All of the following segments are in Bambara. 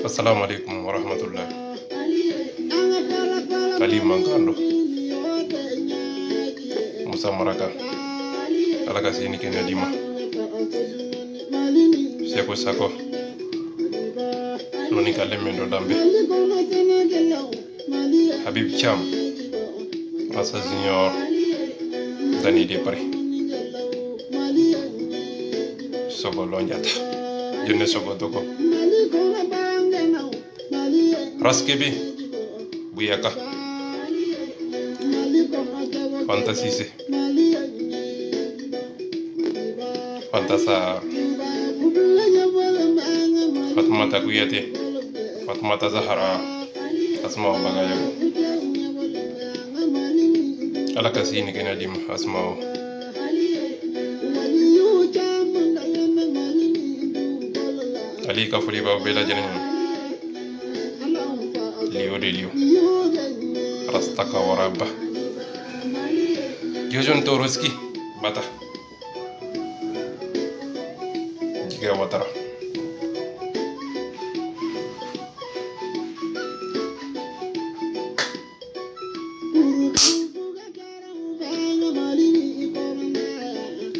Assalamu alaikum wa rahmatullah. Ali Mankando Musa Maraka Alaka Sini Kenya Dima Seko Sako Monika Lemendo Dambe Habib Cham Rasa Junior Dani de Paris Sogo Lonjata Yone Sogo Doko Raskebi Buyaka Fantasise Fantasa Fatmata Kuyate Fatmata Zahara Asmao Bagayago Alakasini Kenadim Asmao Ali Kafuli Babela Janin Leo de Leo Rastaka Waraba Jojon Toroski Bata Giga Watara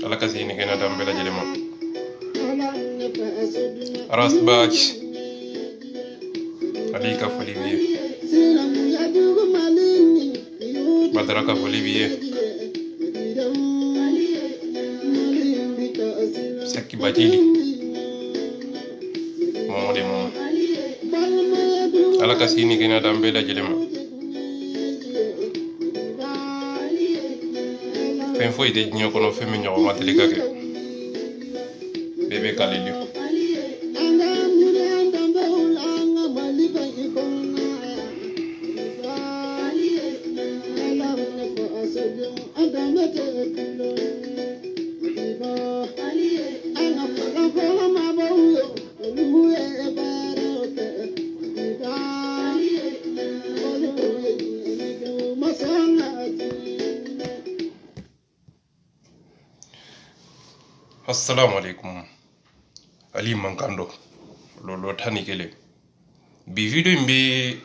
Alakasini Kena Dambela Jelema Rastbach Alika Folivier Badaraka Folivier Saki Bajili Momode Mom Alaka Sini Kena Dambela Jelema Fenfo ite nyo kono femi nyo matelika ke Bebe Kalilio Assalamu alaikum. Ali Mankando Lolo Tani Kele. Bi video mbe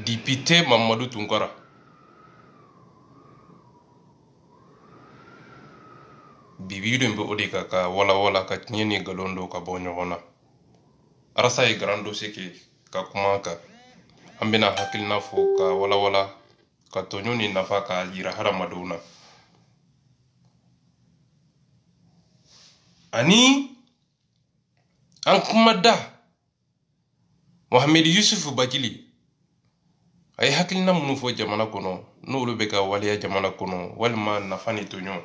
député Mamadou Tunkara. Bi video mbe odeka ka wala ka nyeni galondo ka bonyona. Arasa e grando seke ka kumaka. Ambena hakilna fo ka wala ka tonyoni nafaka alira haramaduna. Ani Ankumada Mohamed Yusuf Bakili ay hakilina munu fo jamana kono no lu beka waliya jamana kono walma nafani tonyo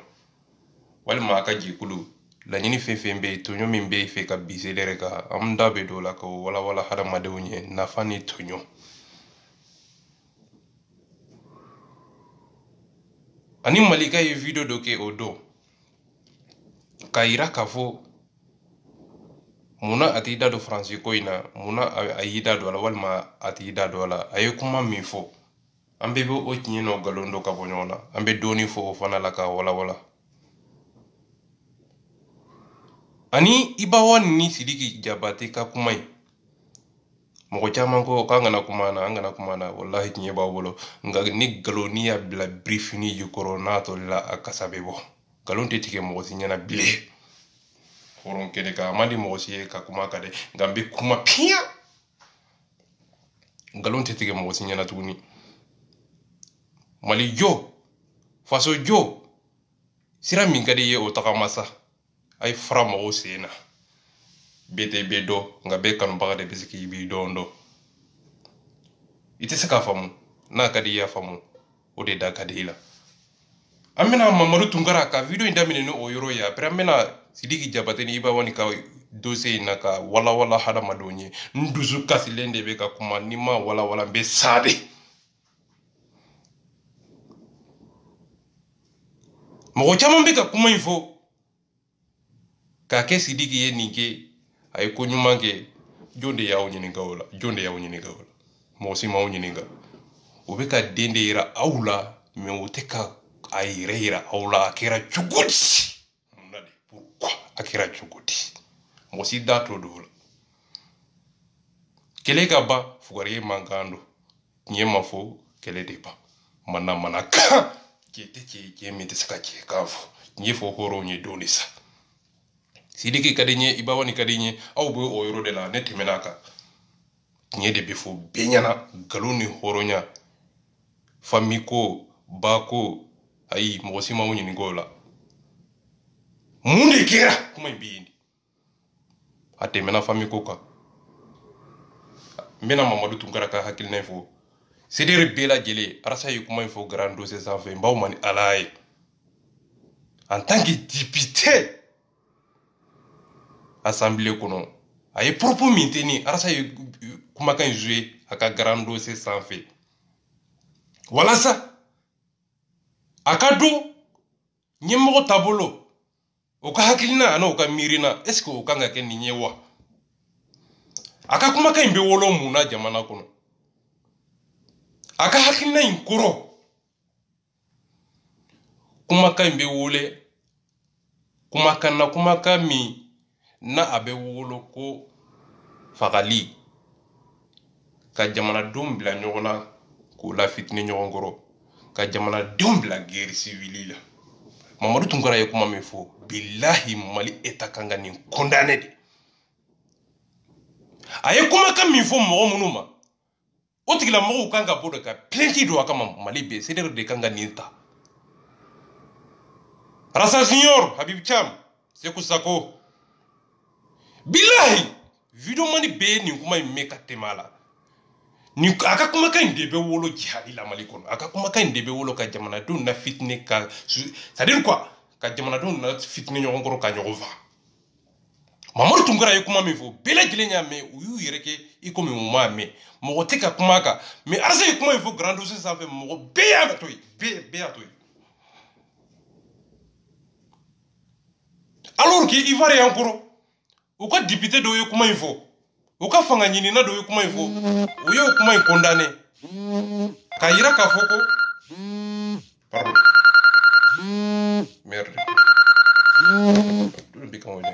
walma akaji kulu la nyini fefembe tonyo mimbe fe ka biselere ka amda be dola ko wala hada madewunye nafani tonyo ani malika ye video doke odo Kaira kafo muna atida do France koina muna ayida do la walma atida do la ayekuma mifo ambe bo o tinyeno galondo ka bonyona ambe doni fo fana la ka wala ani ibawan ni sidiki jabate ka kumai moko chama ko kangana kumana wallahi tinye ba wolo nga ni galoni ya bla brief ni yu corona to la akasabebo galonte tike mo sinyana bile horon kede ka mandi mo siye ka kuma kade ngambi kuma pia galonte tike mo sinyana tuni mali jo faso jo sira min kade ye o takamasa ay frama o sena bete bedo ngabe kanu bagade bisiki bi dondo ite saka famu na kadi ya famu o de da kadila amena Mamadou Tunkara ka video indamine no oyoro ya amena sidiki jabate ni iba wani ka dossier na ka wala hada madonye nduzu kasilende be ka kuma nima wala mbe sade mɔgɔ caman bɛ ka kuma in fɔ k'a kɛ Sidiki ye nin kɛ a ye ko ɲuman kɛ jɔn de y'aw ɲininka o la jɔn de y'aw ɲininka o la mɔgɔ si m'aw ɲininka o bɛ ka den de yira aw la mais o tɛ ka a yɛrɛ yira aw la a kɛra cogo di mun na de pourquoi a kɛra cogo di mɔgɔ si da t'o don o la kɛlɛ ka ban fugari ye mankan don tiɲɛ ma fɔ kɛlɛ de ban mana kan cɛ tɛ cɛ min tɛ se ka cɛ kan fɔ tiɲɛ fɔ hɔrɔnw ye don de sa Sidiki ka di n ye Ibawani ka di n ye aw bɛ o yɔrɔ de la ne tɛmɛna a kan tiɲɛ de bɛ fɔ bɛɛ ɲɛna nkalon ni hɔrɔnya fami ko ba ko ayi mɔgɔ si m'aw ɲininka o la mun de kɛra kuma in bɛ yen a tɛmɛna fami ko kan n bɛna Mamadu Tunkara ka hakilina fɔ CDR bɛɛ lajɛlen Arasa ye kuma in fɔ grand dossier sanfɛ n b'aw ma ni Ala ye en tant que député assemblée kɔnɔ a ye propos min tɛ ni Arasa ye kumakan in joué a ka grand dossier sanfɛ walasa a ka dɔn ɲɛmɔgɔ taabolo o ka hakilina ani o ka miirina est ce que o kan ka kɛ nin ye wa a ka kumakan in bɛ wolo mun na jamana kɔnɔ a ka hakilina in kɔrɔ kumakan in bɛ wele kumakan min na a bɛ wolo ko fagali ka jamanadenw bila ɲɔgɔn na k'u lafitini ɲɔgɔn kɔrɔ ka jamanadenw bila guerre civile la Mamadu Tunkara ye kuma min fɔ bilahi Mali État kan ka nin condamné de a ye kumakan min fɔ mɔgɔ minnu ma o tigilamɔgɔw kan ka bɔ de ka plainte don a kama Mali bɛɛ CDR de kan ka nin ta Rassa Junior Habib Cham Sekou Sako bilahi video mani bɛɛ nin kuma in mɛn ka tɛmɛ a la nin a ka kumakan in de bɛ wolo jihadi la Mali kɔnɔ a ka kumakan in de bɛ wolo ka jamanadenw na fitini ka c'est à dire quoi ka jamanadenw na fitini ɲɔgɔn kɔrɔ ka ɲɔgɔn faga Mamadu Tunkara ye kuma min fɔ bɛɛ lajɛlen y'a mɛn u y'u yɛrɛ kɛ i komi u m'a mɛn mɔgɔ tɛ ka kuma a kan mais Arasa ye kuma in fɔ grand dossier sanfɛ mɔgɔ bɛɛ y'a to yen bɛɛ y'a to yen alors que Ivoire y'an kɔrɔ u ka député dɔw ye kuma in fɔ u ka fanga ɲinina dɔw ye kuma in fɔ u y'o kuma in condamné k'a yira k'a fɔ ko pardon merde dole bɛ kan wele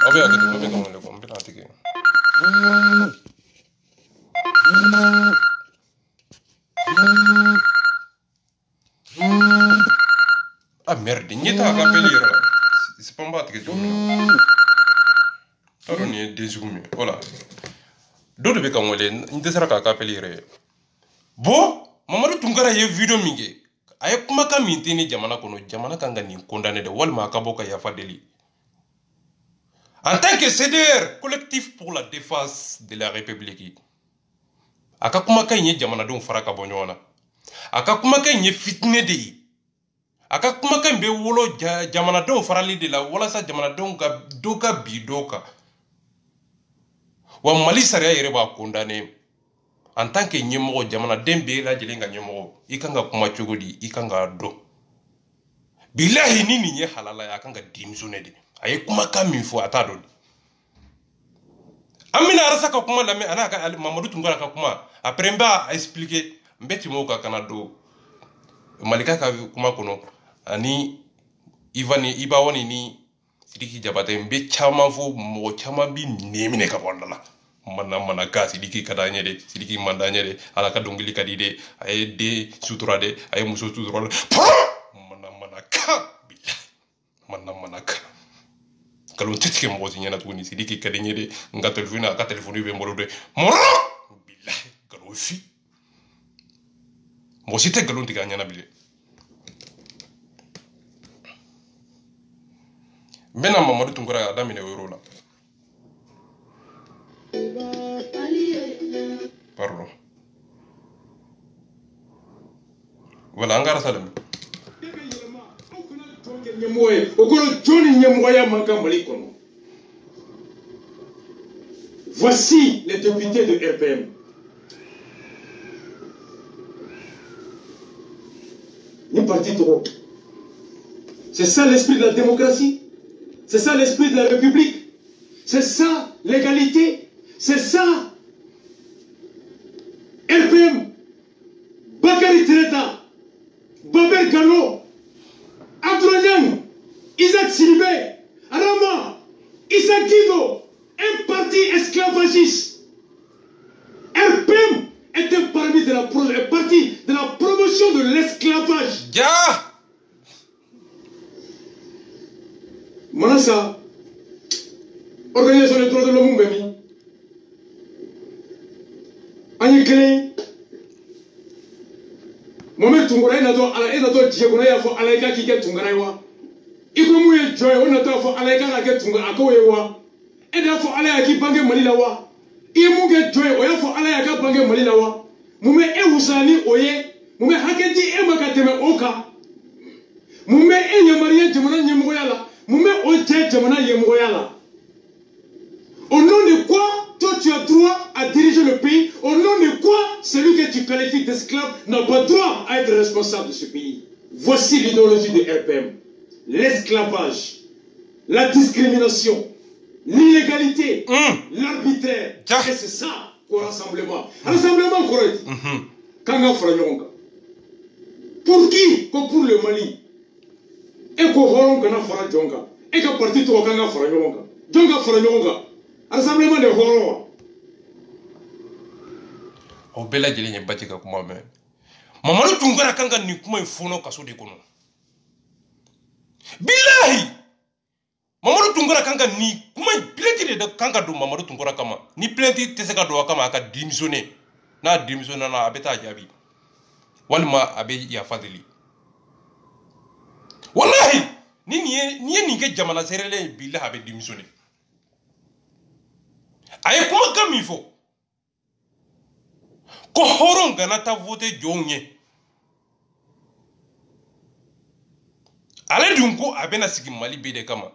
aw bɛ hakɛ to aw bɛ kan wele ko n bɛna a tigɛ ah merde n ɲɛ t'a ka appel yɛrɛ la c'est pas n b'a tigɛ cogo min na t'a dɔn nin ye den sugu min ye voilà dɔ de bɛ kan wele n dɛsɛra k'a ka appel yɛrɛ ye bon Mamadu Tunkara ye video min kɛ a ye kumakan min tɛ ni jamana kɔnɔ jamana kan ka nin condamné de walima a ka bɔ ka yafa deli en tant que CDR collectif pour la défense de la République a ka kumakan in ye jamanadenw fara ka bɔ ɲɔgɔn na a ka kumakan in ye fitinɛ de ye a ka kumakan in bɛ wolo jamanadenw farali de la walasa jamanadenw ka dɔ ka bi dɔ kan wa Mali sariya yɛrɛ b'a condamné en tant que ɲɛmɔgɔ jamanaden bɛɛ lajɛlen ka ɲɛmɔgɔ i kan ka kuma cogo di i kan k'a dɔn bilahi ni nin ye halala ye a kan ka démissionner de a ye kumakan min fɔ a t'a dɔn an bɛna Arasa ka kuma lamɛn ani a ka Mamadu Tunkara ka kuma après n b'a expliquer n bɛ tɛmɛ o kan ka na don Malika ka kuma kɔnɔ ani Ibawani ni Sidiki Jabate n bɛ caman fɔ mɔgɔ caman bɛ nɛn minɛ ka bɔ an da la mana ka Sidiki ka d'an ye dɛ Sidiki man d'an ye dɛ ala ka dɔnkili ka di dɛ a ye den sutura dɛ a ye muso sutura dɛ mana ka mana ka nkalon tɛ tigɛ mɔgɔ si ɲɛna tuguni Sidiki ka di n ye dɛ n ka téléphone a ka téléphone bɛ n bolo dɛ bilahi nkalon si mɔgɔ si tɛ nkalon tigɛ a ɲɛna bilen n bɛna Mamadu Tunkara a daminɛ o yɔrɔ la pardon voilà an ka Arasa lamɛn o kɔrɔ jɔn ni ɲɛmɔgɔya man kan Mali kɔnɔ voici les députés de RPM ni parti tɔgɔ C'est ça l'esprit de la démocratie. C'est ça l'esprit de la République. C'est ça l'égalité. C'est ça. LPM, Bakary Treta, Babel Gano, Abdoulaye, Isaac Silibé, Rama, Issa Guido, un parti esclavagiste. LPM est un parti de la promotion de l'esclavage. Ja! Manasa, organisation des droits de l'homme, Mbemi. Anikele. Mohamed Tungura, il n'a pas dit qu'on a fait Alaïka qui est Tungara. Il faut mouiller Joy, on a fait Alaïka qui est Tungara. Et il faut Alaïka qui bangue Malilawa. Il faut mouiller Joy, on a fait Alaïka qui bangue Malilawa. Moumé et Oussani, oye. Moumé Haketi et Makateme Oka. Moumé et Yamarien Jamana Yemoyala. Moumé Oje Jamana Yemoyala. Au nom de quoi toi tu as droit à diriger le pays? Au nom de quoi celui que tu qualifies d'esclave n'a pas droit à être responsable de ce pays? Voici l'idéologie de RPM. L'esclavage, la discrimination, l'illégalité, l'arbitraire. Et c'est ça qu'au rassemblement. Un rassemblement correct. Kanga Franyonga. Pour qui? Comme pour le Mali. Et qu'on voit qu'on a Fara Djonga. Et qu'un parti toi Kanga Franyonga. Djonga Franyonga. Rassemblement de Horo. O bela jeli nye batika kuma me. Mamadou Tungara kanga ni kuma ifono kaso de kono. Billahi! Mamadou Tungara kanga ni kuma plenti de kanga do Mamadou Tungara kama. Ni plenti teseka do kama aka démissionner. Na démissionner na abeta jabi. Walma abe ya fadili. Wallahi! Ni ke jamana serele billahi abe démissionner. Aye kuma kam il faut. Ko horon gana ta vote jonye. Ale dunko abena sigi Mali bede kama.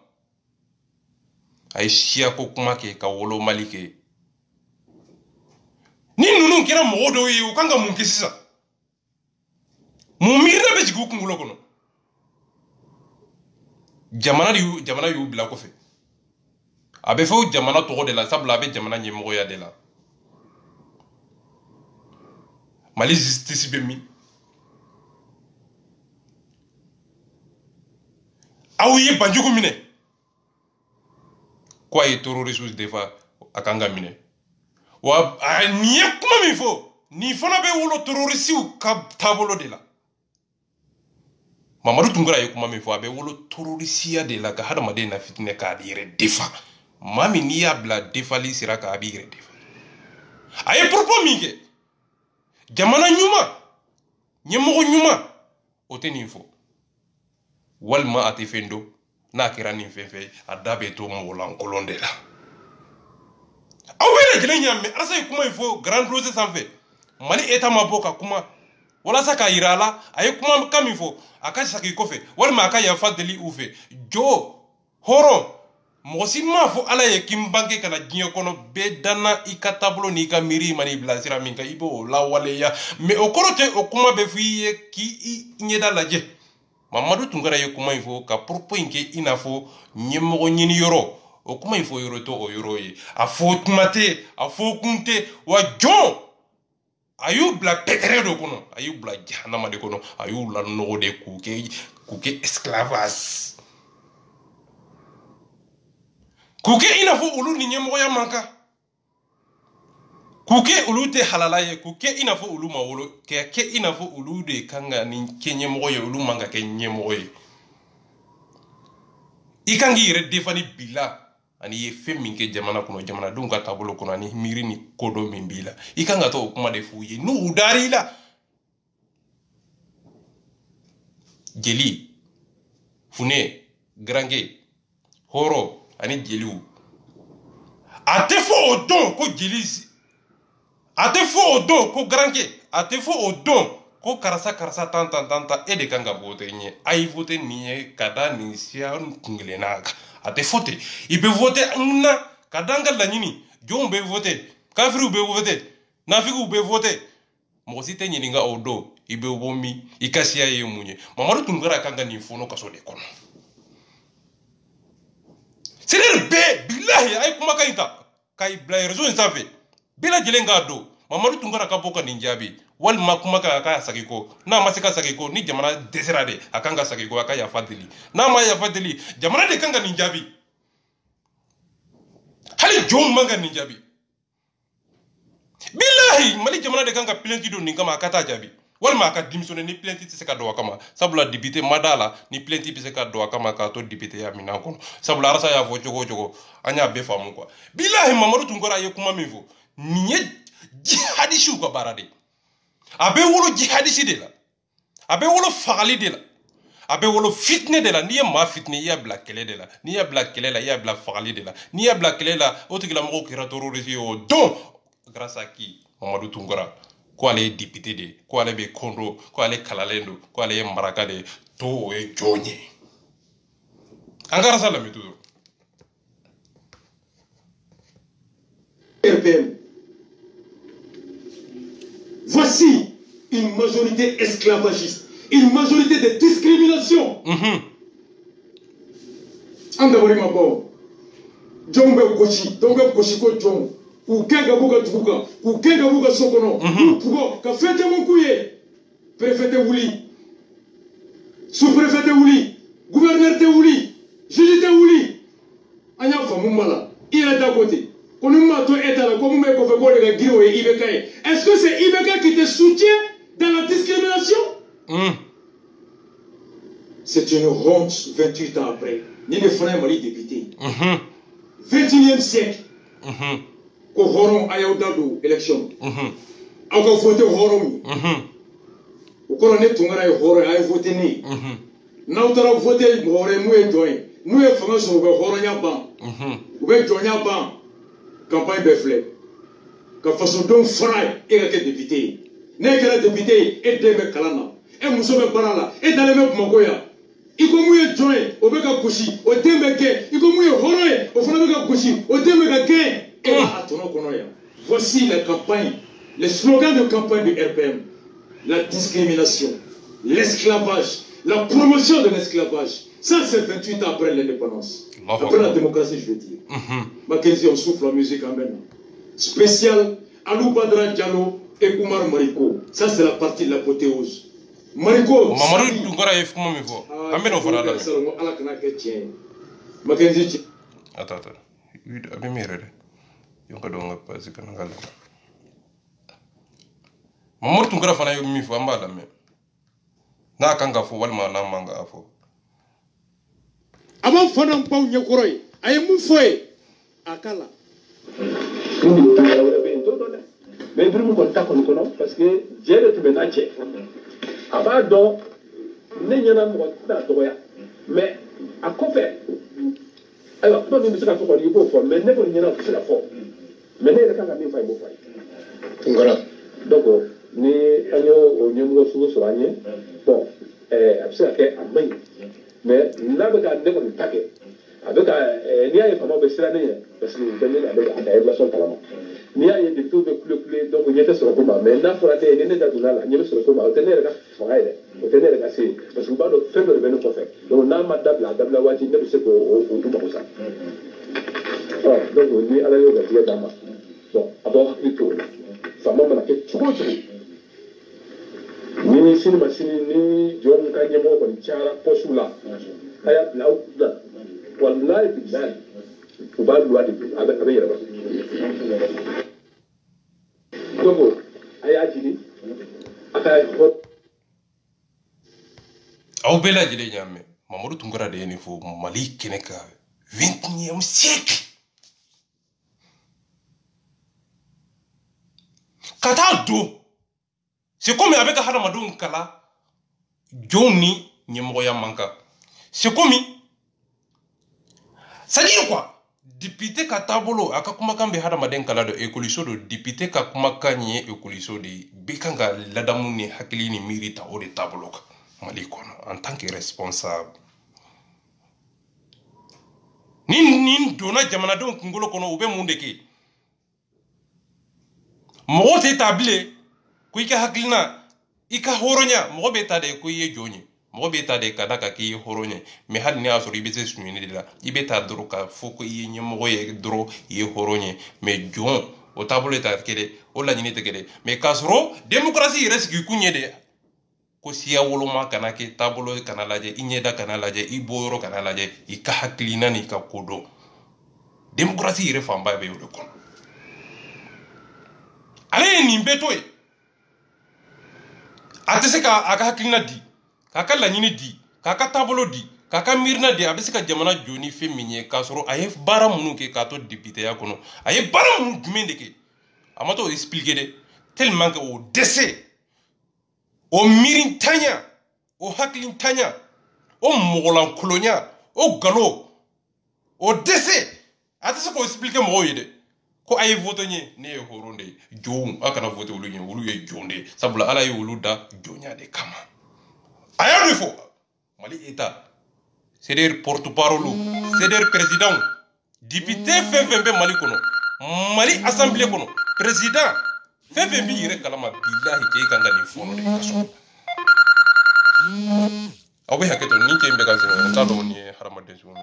Aye shia ko kuma ke ka wolo Mali ke. Ni nunu kira modo yi ukanga munke sisa. Mumirna be jigu kungulo kono. Jamana yu bila ko fe. Abe fo jamana togo de la sabla abe jamana nyemoko ya de la. Mali justice be mi. Aouye banjugu mine. Kwa ye terroriste defa akanga mine. Wa niye kuma mi fo. Ni fona be wolo terroriste u ka tabolo de la. Mamadou Tungara ye kuma mi fo abe wolo terroriste de la ka hada made na fitne ka dire defa. Mami ni ya bla defali sira ka abi dire defa. Aye propos mi ke. Jamana nyuma nyemoko nyuma ote ninfo walma ate fendo na kira ni fefe adabe to molan kolonde la awele jele nyame asa kuma ifo grand rose sanfe Mali eta maboka kuma wala saka irala aye kuma kamifo akashi saki kofe walma akaya fadeli ufe jo horo Mosi ma fo ala ye kimbanke kana diɲɛ kɔnɔ bɛɛ danna I ka taabolo n'i ka miiri mani bilasira min kan I b'o lawaleya mais o kɔrɔ tɛ o kuma bɛ fɔ I ye k'i ɲɛda lajɛ Mamadou Tungara ye kuma in fɔ ka propos in kɛ I n'a fɔ ɲɛmɔgɔ ɲini yɔrɔ o kuma in fɔ yɔrɔ tɛ o yɔrɔ ye a fɔ tuma tɛ a fɔ kun tɛ wa jɔn a y'u bila pɛtɛrɛ dɔ kɔnɔ a y'u bila jahanama de kɔnɔ a y'u lanɔgɔ de k'u kɛ esclavage Kuke ina fo ulu ni nyemoya manka. Kuke ulu te halala ye. Kuke ina fo ulu mawolo. Ke ina fo ulu de kanga ni ke nyemoye ulu manga ke nyemoye. Ikangi ire defani bila. Ani ye fe minke jamana kuno jamana dunga tabolo kuno ani miri ni kodo min bila. Ikanga to kuma defu ye. Nu udari la. Jeli. Fune. Grange. Horo. Ani jeliw ate fo odon ko jelisi ate fo odon ko granke ate fo odon ko karasa tanta e de kanga vote nye ay vote ni kada ni sia kungilenaga ate fote ibe vote na kadanga la nyini jom be vote kafiru be vote nafiku be vote mo site nyininga odo ibe bomi ikasia ye munye Mamadou Tungara kanga ni fono kaso de kono c'est le bé billahi ay kuma kayita kay bla réseau insafe bila jelenga do Mamadou Tunkara ka boka ninjabi wal makuma ka sakiko na masika sakiko ni jamana desera de akanga sakiko akaya fadili na ma ya fadili jamana de kanga ninjabi hali jom manga ninjabi billahi mali jamana de kanga plenty do ninga makata jabi wal ma ka dimisone ni plenty se ka do kama sabula député madala ni plenty se ka do kama ka to député ya mina kono sabula rasa ya fo jogo anya be famu quoi billahi Mamadou Tunkara ye kuma mivo niye jihadishu ko barade abe wolo jihadisi de la abe wolo fagali de la abe wolo fitne de la ni ma fitne ya black kele de la ni ya black kele la ya black fagali de la ni ya black kele la otigila mo ko kira terroriste o don grâce à qui Mamadou Tunkara ko ale député de ko ale be kondo ko ale kalalendo ko ale maraka de to e jonye angara sala mi toujours RPM. Voici une majorité esclavagiste, une majorité de discrimination. Andabori mabo, John Gochi, Donga Gochiko John, ou Kenga Buga Tuga, ou Kenga Buga Sokono, ou Pugo, ka fete mon couille, préfet de Wouli, sous-préfet de Wouli, gouverneur de Wouli, juge de Wouli, Anya Famumala, il est à côté. Est-ce que c'est Ibeka qui te soutient dans la discrimination? C'est une honte 28 ans après. Ni le frère Mali député. 21e siècle. Ko horon ayaudado élection. Ako voté horon. Ko kono ne tungara horon ay voté ni. Nautara voté horon mu e join. Mu e fanga so be horon ya ban. Ou be join ya ban. Campagne de flé. Quand façon donc fraye et que député. N'est que député et deux mecs kalana. Et Moussome Barala et dans les mêmes Mogoya. Il comme joint au Beka Kushi, au Dembeke, il comme Horoy, au Fanabeka Kushi, au Dembeka Gay. Et à ton Konoya. Voici la campagne, le slogan de campagne du RPM. La discrimination, l'esclavage, la promotion de l'esclavage. Ça, c'est 28 ans après l'indépendance. Après la démocratie, je veux dire. Mackenzie, on souffle la musique en même. Spécial, Alou Badra Diallo et Oumar Mariko. Ça, c'est la partie de l'apothéose. Mariko. Mamadou Tunkara est comment me voit. Amène au fara là. Mackenzie. Attends. Oui, abé méré. Yonka donga pas c'est kana ngala. Mamadou Tunkara fana yo mi fo amba la me. Na kanga fo walma na manga afo. Avant Fanam Pau Nyakoroy, aye Moufoy, Akala. Mais vraiment, on parce que j'ai le tubenache. Avant donc, n'est pas mais à quoi faire? Alors, non, nous sommes pour les beaux mais n'est pas la forme. Mais n'est pas la même faille. Donc, ni agneau au niveau sous soigné, bon, c'est à main. Mais là, vous avez un paquet. Avec un lien de famille, parce que vous avez la relation talent. Il y a des taux de plus, donc il y a des choses comme ça. Mais là, il faut aller dans la il y a des choses comme ça. Vous tenez le casser. Parce que vous parlez de faible revenu pour faire. Donc, on a ma table, la wadi, ne sais pas où tout comme ça. Donc, on dit à la yoga, il y a d'ama. Bon, alors, plutôt, ça m'a fait trop. Ni cinéma ni John Kanyamo kon tiara posula aya lauda wallahi billahi uba loi de avec yaba donc aya jini aka hot Aw bela jile nyame Mamadou Tunkara de ni fo Mali Keneka 21e siècle kata do. C'est comme avec Haramadou Kala, Johnny Nyemoya Manka. C'est comme ça dit quoi? Député Katabolo, Akakumakambe Haramadou Kala de Ekoliso de député Kakumakanye Ekoliso de Bekanga Ladamuni Hakilini Mirita ou de Tabolok. Malikon, en tant que responsable. Nin dona Jamanadon Kungolo Kono Ube Mundeki. Mote tablé. Kuika haklina ika horonya mobe tade kuye joni mo be ta de kada ka ki horonye me hal ni asori be se sunni de la ibe ta dro ka foko yi nyemo ye dro yi horonye me jon o tabule ta kede o la nyini te kede me kasro démocratie reste ki kunye de ko siya woloma kana ke tabulo kana laje inyeda kana laje iboro kana laje ika haklina ni ka kodo démocratie re famba be yo de kon ale ni mbeto e atese ka aka haklina di kaka laɲini di kaka taabolo di kaka mirina di a bɛ se ka jamana joni fɛn min ye k'a sɔrɔ a ye baara minnu kɛ k'a to députéya kɔnɔ a ye baara minnu jumɛn de kɛ a ma t'o expliquer dɛ tellement que o dɛsɛ o miirintanya o hakilintanya o mɔgɔlankolonya o galo o dɛsɛ a tɛ se k'o expliquer mɔgɔw ye dɛ ko a ye vote ɲɛ ne ye hɔrɔn de ye jɔnw a kana vote olu ɲɛ olu ye jɔn de ye sabula ala ye olu da jɔnya de kama. Ailleurs il faut Mali État c'est des porte-parole c'est des présidents député fait Mali kono Mali assemblée kono président fait bi yere kalama billahi ke kanga ni fono de kaso awe haketo ni ke mbega se ta do ni harama de jumi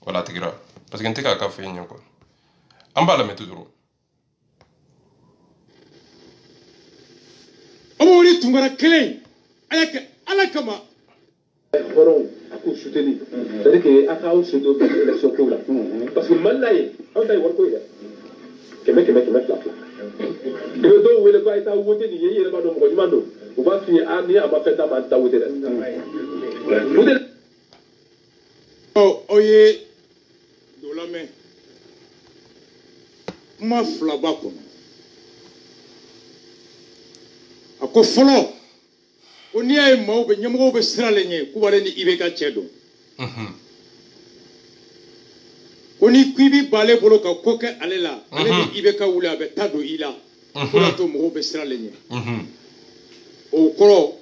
voilà tigra parce que nteka ka fe nyako amba la metuduro amori tungara kelen ayaka alakama horon aku soutenir c'est-à-dire que aka au pseudo de l'élection pour la parce que malaye on tay war ko ida keme fla de do wele ko ita wote ni yeye ba do ko jumando on va finir à ni aba feta ba ta wote oh oye do la main kuma fila b'a kɔnɔ a ko fɔlɔ ko n'i y'a ye maaw bɛ ɲɛmɔgɔw bɛ siralen ɲɛ k'u b'ale ni IBK cɛ dɔn ko ni ko i b'i ban ale bolo ka ko kɛ ale la ale ni IBK wuli a bɛ taa don i la ko y'a to mɔgɔw bɛ siralen ɲɛ o kɔrɔ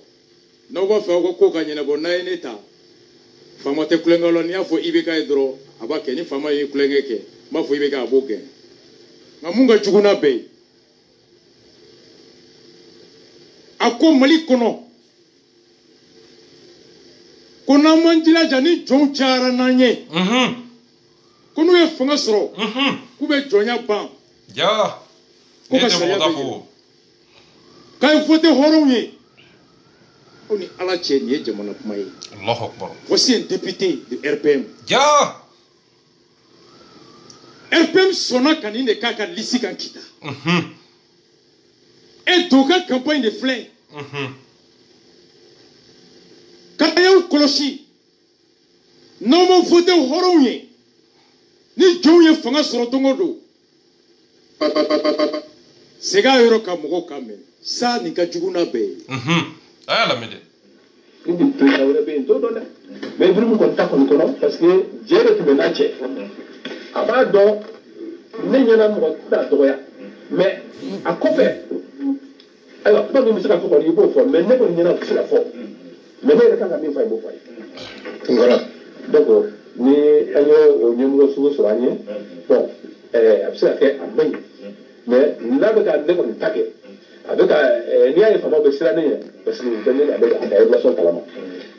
n'aw b'a fɛ aw ka ko ka ɲɛnabɔ n'a ye ne ta faama tɛ kulonkɛ la n'i y'a fɔ IBK ye dɔrɔn a b'a kɛ ni faama ye kulonkɛ kɛ n b'a fɔ IBK a b'o kɛ. Nka mun ka jugu n'a bɛɛ ye a ko Mali kɔnɔ ko n'an m'an jilaja ni jɔnw cayara n'an ye ko n'u ye fanga sɔrɔ k'u bɛ jɔnya ban ko ka sariya bɛ yɛlɛ k'a ye voté hɔrɔnw ye aw ni Ala cɛ nin ye jamana kuma ye voici un député de RPM RPM sonna ka nin de k'a ka liste kan kita et to ka campagne de filɛ ka y'aw kɔlɔsi n'aw ma voté hɔrɔnw ye ni jɔnw ye fanga sɔrɔ don o don segin a yɔrɔ ka mɔgɔw kan mɛn sa nin ka jugu n'a bɛɛ ye a y'a lamɛn dɛ ni de to wɛrɛ bɛ yen t'o dɔn dɛ mais Ibrahima kɔni ta kɔni kɔnɔ parce que diɲɛ de tun bɛ n'a cɛ a b'a dɔn ne ɲɛna mɔgɔ t'a dɔgɔya mais a kɔfɛ ayiwa kuma min bɛ se ka fɔ kɔni i b'o fɔ mais ne kɔni ɲɛna o tɛ se ka fɔ mais ne yɛrɛ kan ka min fɔ i b'o fɔ a ye voilà donc ni an ye o ɲɛmɔgɔ sugu sɔrɔ an ye bon a bɛ se ka kɛ a man ɲi mais n'a bɛ ka ne kɔni ta kɛ a bɛ ka n'i y'a ye faamaw bɛ siran ne ɲɛ parce que bɛɛ ne a bɛ a ka évaluation kalama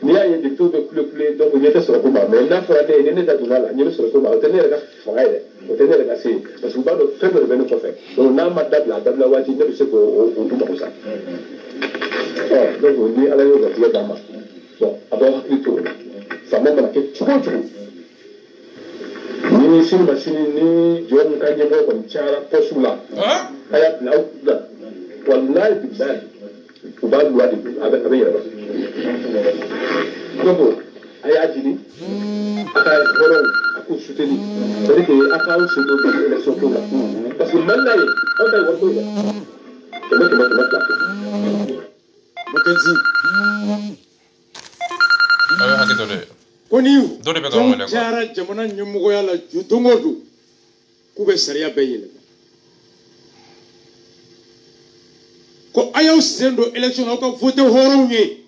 n'i y'a ye députés bɛ kule donc ɲɛ tɛ sɔrɔ ko ma mais n'a fɔra ne ye ni ne da donna la ɲɛ bɛ sɔrɔ ko ma o tɛ ne yɛrɛ ka fanga ye dɛ o tɛ ne yɛrɛ ka se ye parce que u b'a dɔn fɛn dɔ de bɛ ne kɔfɛ donc n'a ma dabila a dabila waati ne bɛ se k'o mago sa donc ni Ala y'o garijɛgɛ d'an ma bon a b'aw hakili to o la faama mana kɛ cogo o cogo ni sini ma sini ni jɔn min ka ɲɛmɔgɔ kɔni cayara poste la a y'a bila aw kunna walayi bilayi u b'a lu a bɛ yɛlɛma donc a y'a jigi a ka hɔrɔnw a k'u soutenir c'est-à-dire que a k'aw sen don élection ko la parce que Mali la ye aw ta ye wari ko ye dɛ kɛmɛ fila Makenzi a bɛ hakɛ to dɛ ko ni dɔ de bɛ ka wele jɔnw cayara jamana ɲɛmɔgɔya la don o don k'u bɛ sariya bɛɛ yɛlɛma ko a y'aw sen don élection na aw ka voté hɔrɔnw ye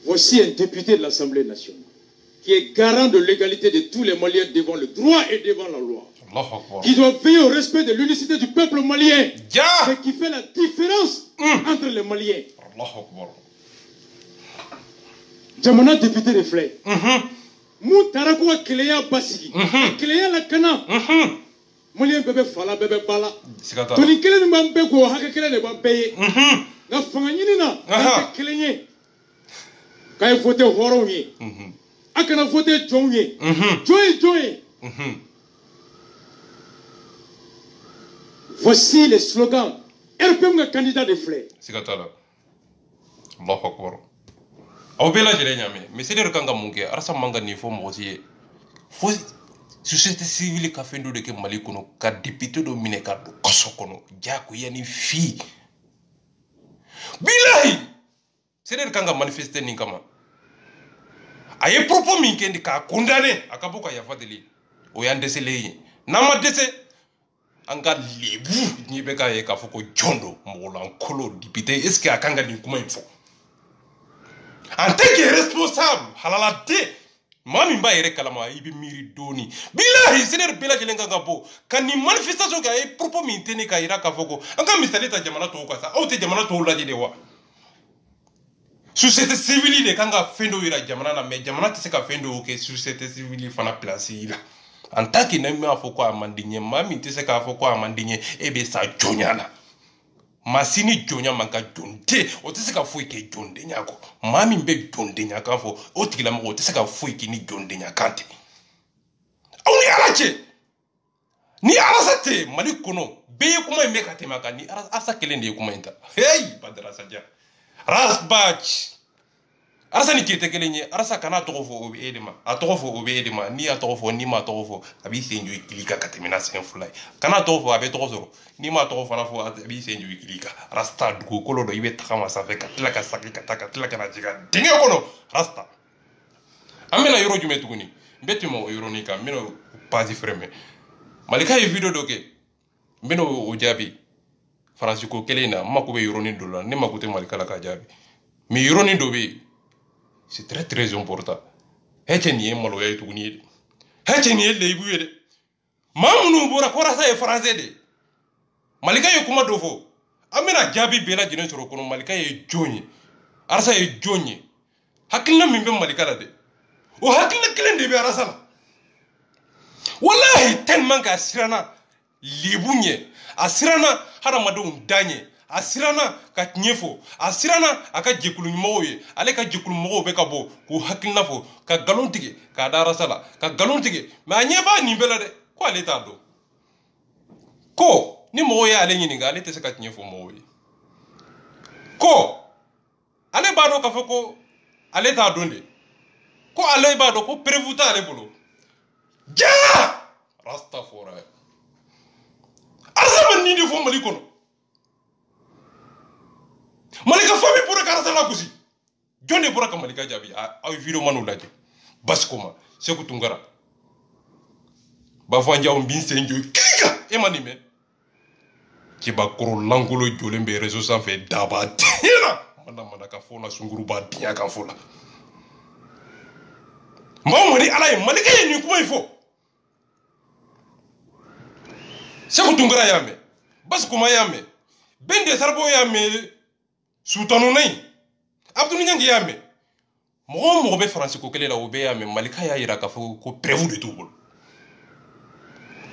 voici un député de l'Assemblée nationale qui est garant de l'égalité de tous les Maliens devant le droit et devant la loi. Allahu Akbar. Qui doit veiller au respect de l'unicité du peuple malien. Ja. Et qui fait la différence entre les Maliens. Allahu Akbar. Jamana député de Flay. Moutarako Kéléa Bassi. Kéléa la Kana. Malien bébé Fala, bébé Bala. Tony Kélé ne m'a pas go, Haka Kélé ne m'a payé. La Fanganina, Kélé. Quand il faut voter Akana voter Joye. Joye. Voici les slogans. RPM candidat de Flay. Sigatala. Allahu Akbar. Aw bela jere nyame mais c'est dire kanga munke arsa manga ni fo mozi fo société civile ka fendo de ke Mali kono ka député do mine ka do koso kono jako yani fi billahi c'est dire kanga manifester ni kama aye propos min kendi ka condamné akabuka ya fadeli o yande se leyi nama dese anga lebu ni be ka ye ka foko jondo mo lan kolo député est ce que akanga ni kuma info en tant que responsable halala de mami mba yere kalama ibi miri doni billahi siner bila jelenga ngabo kan ni manifestation ga e propos min teni ka ira ka foko anga misali ta jamana to ko sa o te jamana to la de wa société civile de kanga fendo ira jamana na me jamana te se ka fendo ke société civile fana place ira en tant que nami afoko amandinye mami te se ka afoko amandinye ebe sa jonyana masini jonya manka jonte o te se ka foi ke jonde nyako mami mbe jonde nyaka fo o tigila mo te se ka foi ke ni jonde nyakante au ni alache ni alasate Mali kono be kuma me ka tema ka ni asa kelende kuma inta hey badara saja rasbach arasa ni kete kelenye arasa kana tofo obe edema atofo obe edema ni atofo ni ma tofo abi senjo ikilika katemina senfulai kana tofo abe tofo ni ma tofo na fo abi senjo ikilika rasta dugo kolo do ibe takama safe katla ka sakika takatla kana jiga dinge kono rasta amena yoro jume tuguni betimo ironika meno pasi freme malika e video doke meno o jabi Francisco kelena mako be yoro ni dola ni makute malika la ka jabi mi yoro ni dobe c'est très important. Hetcheni malo ya tuguni. Hetcheni le ibuye de. Mamunu bora kora sa e français de. Malika yo kuma dofo. Amena jabi bela jinen soro kono malika ye jonyi. Arsa ye jonyi. Hakilna mimbe malika la de. O hakilna kilende be arsa la. Wallahi tellement ka sirana libunye. Asirana hada madon danye. Asirana ka nyefo asirana aka jekulu moye ale ka jekulu mo be ka bo ku hakilna fo ka galon tige ka dara sala ka galon tige ma nyeba ni bela de ko ale ta do ko ni mo ya ale nyini ga ale te se ka nyefo moye ko ale ba do ka fo ko ale ta donde ko ale ba do ko prevuta ale bolo ja rastafora azama ni di fo Mali kono Malika fami pura karasa la kusi jonde pura ka Malika jabi ay video manu laje baskoma seku tungara ba fanja on bin senjo kika e manime ki ba koro langolo jolembe réseau sans fait daba tira mana ka fona sunguru ba diya ka fola mawmari alay Malika ni kuma ifo seku tungara yame baskoma yame bende sarbo yame Soutanu nay Abdou Nyangi yame mo be Francisco kele la obe yame Malika ya ira ka fo ko prévu de tout bol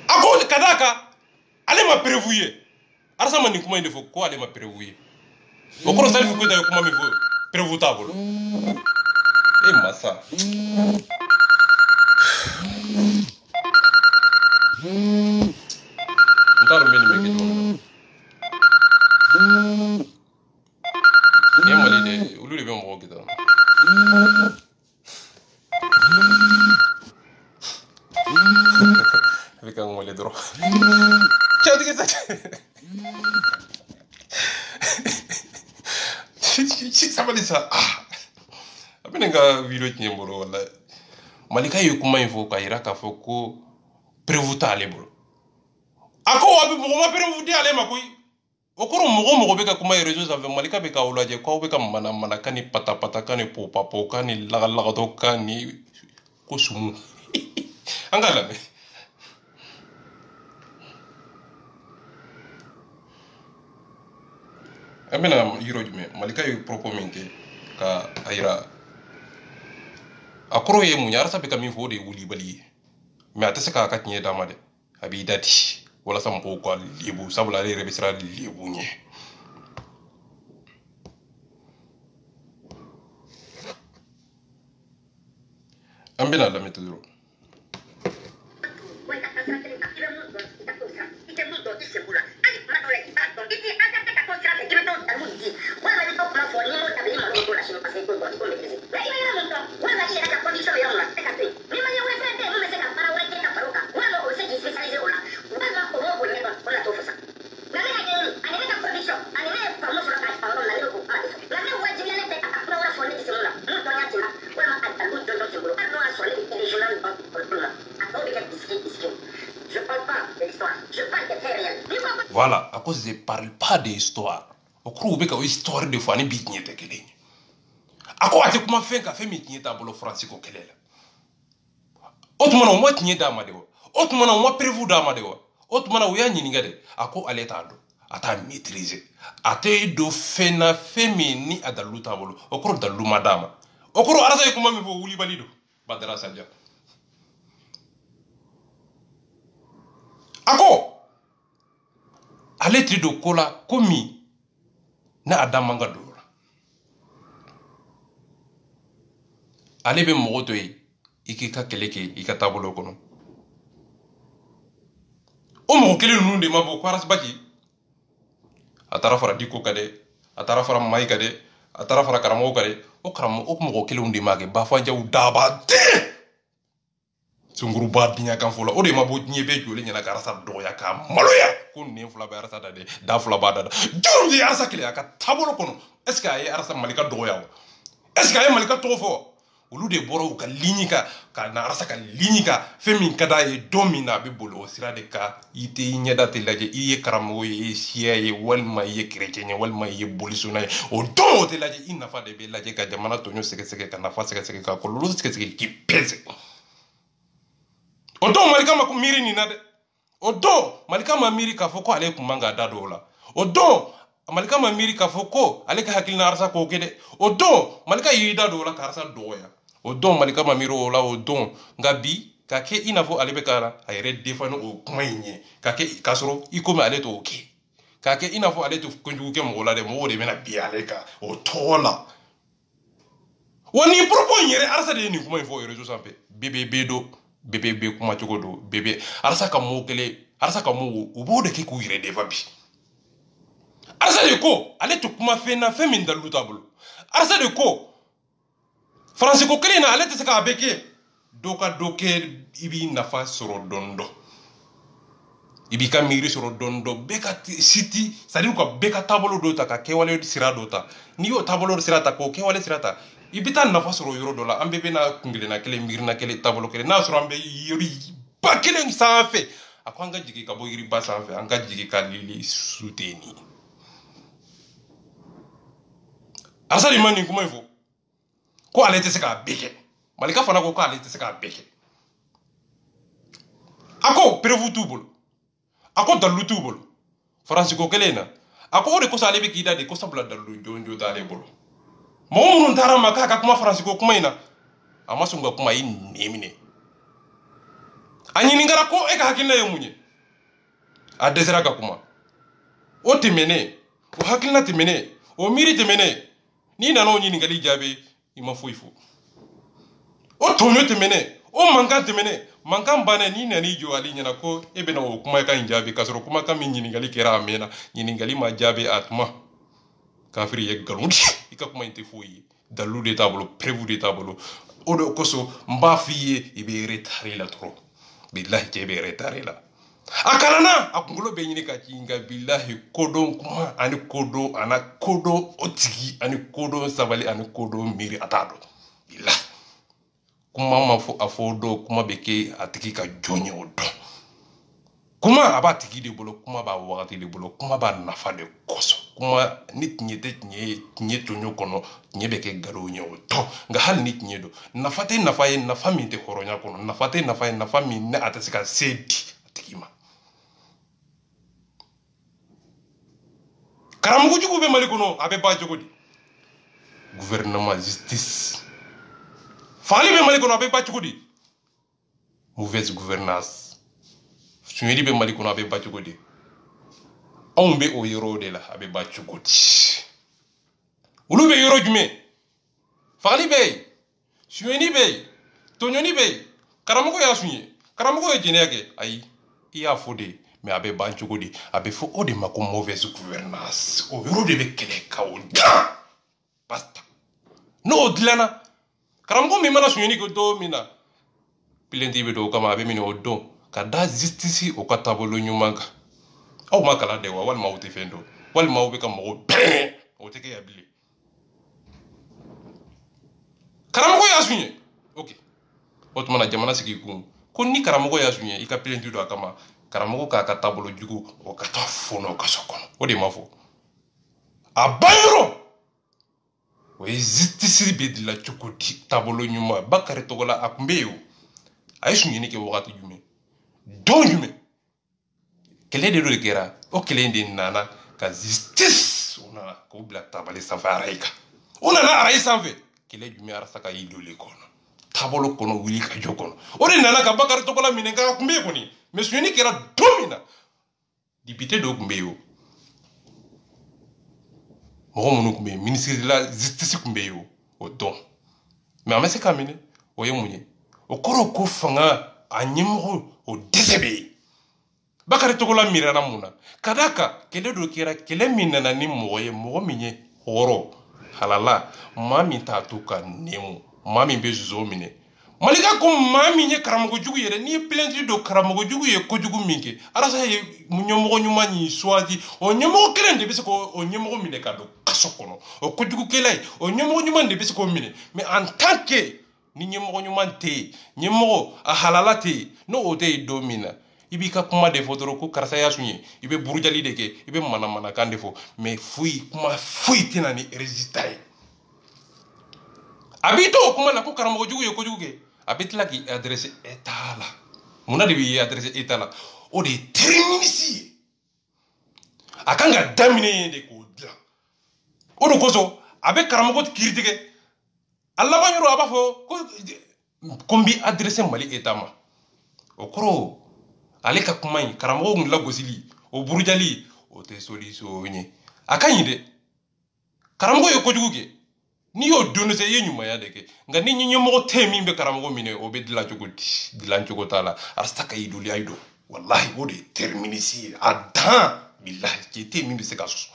ako kadaka ale ma prévuye arsa man ni kuma inde fo ko ale ma prévuye o ko sal ko da kuma mi fo prévu table e massa ndaro meni me ke Mali de ulu le be mo gida avec un mot les droits ciao de ça ça va ça abenga video nyembolo wala Malika yo kuma info ka ira ka foko prevuta ale bolo ako wabi mo ma prevuta ale makoy okoro mogo be ka kuma réseau ça Malika be ka ulaje ko be ka mana kani pata kani popa kani laga to kani ko sumu an ka lamɛn an bɛna yɔrɔ jumɛn malika ye propos min kɛ ka a yira a kɔrɔ ye mun ye arasa bɛ ka min fɔ o de ye wulibali ye mais a tɛ se k'a ka tiɲɛ d'a ma dɛ a b'i da di walasa mɔgɔw ka lebu sabula ale yɛrɛ bɛ siran lebu ɲɛ an bɛna lamɛn to dɔrɔn voilà, à cause je parle pas d'histoire. Au cours où histoire de fois ni bi tiɲɛ tɛ kelen ye. A ko a tɛ kuma fɛn ka fɛn min tiɲɛ t'a bolo Faransi ko kɛlɛ la. O tuma na o ma tiɲɛ d'a ma de wa. O tuma na o ma prévu d'a ma de wa. O tuma na o y'a ɲininka de. A ko ale t'a dɔn. A t'a maîtriser. A tɛ don fɛn na fɛn min ni a dalilu t'a bolo. O kɔrɔ dalilu ma d'a ma. O kɔrɔ Arasa ye kuma min fɔ wulibali don. Badara Sadia. A ko ale ti do ko la komi na Adam manga do la ale be mɔgɔ to ye i k'i ka kɛlɛ kɛ i ka taabolo kɔnɔ o mɔgɔ kelen ninnu de ma bɔ ko Arasi Baki a taara fara Diko kan dɛ a taara fara Mayi kan dɛ a taara fara karamɔgɔ kan dɛ o mɔgɔ kelenw de ma kɛ Bafanjaw daba den sunguruba diɲɛ kan fɔlɔ o de ma bɔ diɲɛ bɛɛ jɔlen ɲɛna ka Arasa dɔgɔya ka maloya ko nin fila bɛ Arasa da dɛ da fila b'a da jɔn de Arasa kelen a ka taabolo kɔnɔ est ce que a ye Arasa Malika dɔgɔya wa est ce que a ye Malika tɔgɔ fɔ olu de bɔra u ka ligne kan ka na Arasa ka ligne kan fɛn min ka d'a ye don min na a bɛ boli o sira de kan i tɛ i ɲɛda tɛ lajɛ i ye karamɔgɔ ye i ye siya ye walima i ye chrétien ye walima i ye bolisonna ye o don o tɛ lajɛ i nafa de bɛ lajɛ ka jamana tɔɲɔ sɛgɛsɛgɛ ka nafa sɛgɛsɛgɛ ka kɔlɔlɔ sɛgɛsɛgɛ k'i pèse o don Malika ma miiri nin na dɛ o don Malika ma miiri k'a fɔ ko ale kun man k'a da don o la o don Malika ma miiri k'a fɔ ko ale ka hakilina Arasa k'o kɛ dɛ o don Malika y'i da don o la ka Arasa dɔgɔya o don Malika ma miiri o la o don nka bi ka kɛ i n'a fɔ ale bɛ ka a yɛrɛ défendre o kuma in ɲɛ ka kɛ k'a sɔrɔ i komi ale t'o kɛ k'a kɛ i n'a fɔ ale tɛ kojugu kɛ mɔgɔ la dɛ mɔgɔw de bɛna bin ale kan o tɔgɔ la wa nin propos in yɛrɛ Arasa de ye nin kuma in fɔ réseau sanfɛ BBB do BBB kuma cogo do bébé Arasa ka mot kelen Arasa ka mot u b'o de kɛ k'u yɛrɛ défend bi Arasa de ko ale tɛ kuma fɛn na fɛn min dalilu t'a bolo Arasa de ko Faransi ko kelen na ale tɛ se k'a bɛɛ kɛ dɔ ka dɔ kɛ i b'i nafa sɔrɔ dɔɔni dɔɔni i b'i ka miiri sɔrɔ dɔɔni dɔɔni bɛɛ ka siti c'est à dire ka bɛɛ ka taabolo dɔ ta ka kɛwale sira dɔ ta n'i y'o taabolo sira ta k'o kɛwale sira ta i bɛ taa nafa sɔrɔ yɔrɔ dɔ la an bɛɛ bɛna kunkelenna kelen miirina kelen taabolo kelen n'a sɔrɔ an bɛ yiriba kelen sanfɛ a ko an ka jigin ka bɔ yiriba sanfɛ an ka jigin ka lili soutenir Arasa de ma nin kuma in fɔ ko ale tɛ se k'a bɛɛ kɛ Malika fana ko ale tɛ se k'a bɛɛ kɛ a ko preuve t'u bolo a ko dalilu t'u bolo Faransi ko kelen na a ko o de kosɔn ale bɛ k'i da de ko sabula dalilu jɔnjɔn t'ale bolo mɔgɔ minnu taara ma k'a ka kuma Faransi ko kuma in na a ma sɔn ka kuma i nɛn minɛ a ɲininkara ko e ka hakilina ye mun ye a dɛsɛra ka kuma o tɛmɛnen o hakilina tɛmɛnen o miiri tɛmɛnen n'i nana o ɲininkali jaabi i ma foyi fɔ o tɔɲɔ tɛmɛnen o mankan tɛmɛnen mankan bannen n'i nan'i jɔ ale ɲɛna ko e bɛna o kumakan in jaabi k'a sɔrɔ kumakan min ɲininkali kɛra a mɛnna ɲininkali ma jaabi a tuma kafiri ye nkalon di i ka kuma in tɛ foyi ye dalilu de t'a bolo preuve de t'a bolo o de kosɔn n b'a f'i ye i bɛ retard la dɔrɔn bilahi cɛ bɛ retard la a kalanna a kunkolo bɛ ɲini ka ci nka bilahi kodɔn kuma ani kodɔn ana kodɔn o tigi ani kodɔn sabali ani kodɔn miiri a t'a dɔn bilahi kuma ma fɔ a fɔ dɔn kuma bɛ kɛ a tigi ka jɔn ye o dɔn kuma a b'a tigi de bolo kuma b'a wagati de bolo kuma b'a nafa de kosɔn kuma ni tinyete tinyeto nyokono tinyebeke galo nyo to nga hal ni tinyedo nafate nafaye nafami te horonya kono nafate nafaye nafami ne atasika sedi atikima karamugo jugu be mali kono abe ba jogodi gouvernement justice fali be mali kono abe ba jogodi mauvaise gouvernance suñedi be mali kono abe ba jogodi on be o yoro de la abe ba jogodi ulu be yoro jume fali be suñedi be toñoni be karamugo ya suñe karamugo e jeneke ay iya fode mais abe ba jogodi abe fo o de mako mauvaise gouvernance o yoro de be kele kawda basta no dilana karamugo mi mana suñeni ko do mina pilendi be do kama abe mini o don kada justice o katabolo nyumanga aw makala de wa wal mawti fendo wal mawbe kam mo o teke ya bili karamugo ya suñe okay otuma jamana sigi ko ni karamugo ya suñe ika pilendi do kama karamugo ka katabolo jugu o katafono kasokono o de mafo abayro o justice be dila chukoti tabolo nyuma bakare togola akumbeyo ay suñe ke wakati jume don jume kele de do kera o kele de nana ka justice ona ko bla tabale safaraika ona na arai sanfe kele jume arasa ka idole kono tabolo kono wili ka jokono o de nana ka bakar to kola minen ka kumbe koni mais suñe kera domina député do kumbe yo mo munu kumbe ministre de la justice kumbe yo o don mais amese kamine o yemunye o koro ko fanga anyimo o desebe bakari togola mirana muna kadaka kele do kera kele minana ni moye mo minye horo halala mami tatuka nemu mami bezuzo mine malika ko mami nye karamugo jugu yere ni plendi do karamugo jugu ye ko jugu minke arasa ye munyomo nyuma ni swati o nyomo kele de bisiko o nyomo mine kado kasokono o ko jugu kele o nyomo nyuma de bisiko mine mais en tant que ni nyemoko nyuman te nyemoko a halala te no o te domina ibi ka kuma de fotoro ko karsa ya sunye ibe burujali de ke ibe mana kan defo mais fui kuma fui tinani résultat abito kuma la ko karamogo jugu ye ko jugu ke abitla ki adresse état la muna de bi adresse état la o de terminisi akanga damine de ko dia o do koso abe karamogo kiritike Allah ba yoro aba fo ko mbi adresse mali etama o koro ale ka kuma yi karamogo ngla gosili o burujali o te solution ni akanyide karamogo yo ko juguge ni yo donu se yenyuma ya deke nga ni nyimo temi be karamogo mine o be dila jogoti dilan jogotala arstaka iduli aido wallahi o de terminisi adan billahi ki temi be se kaso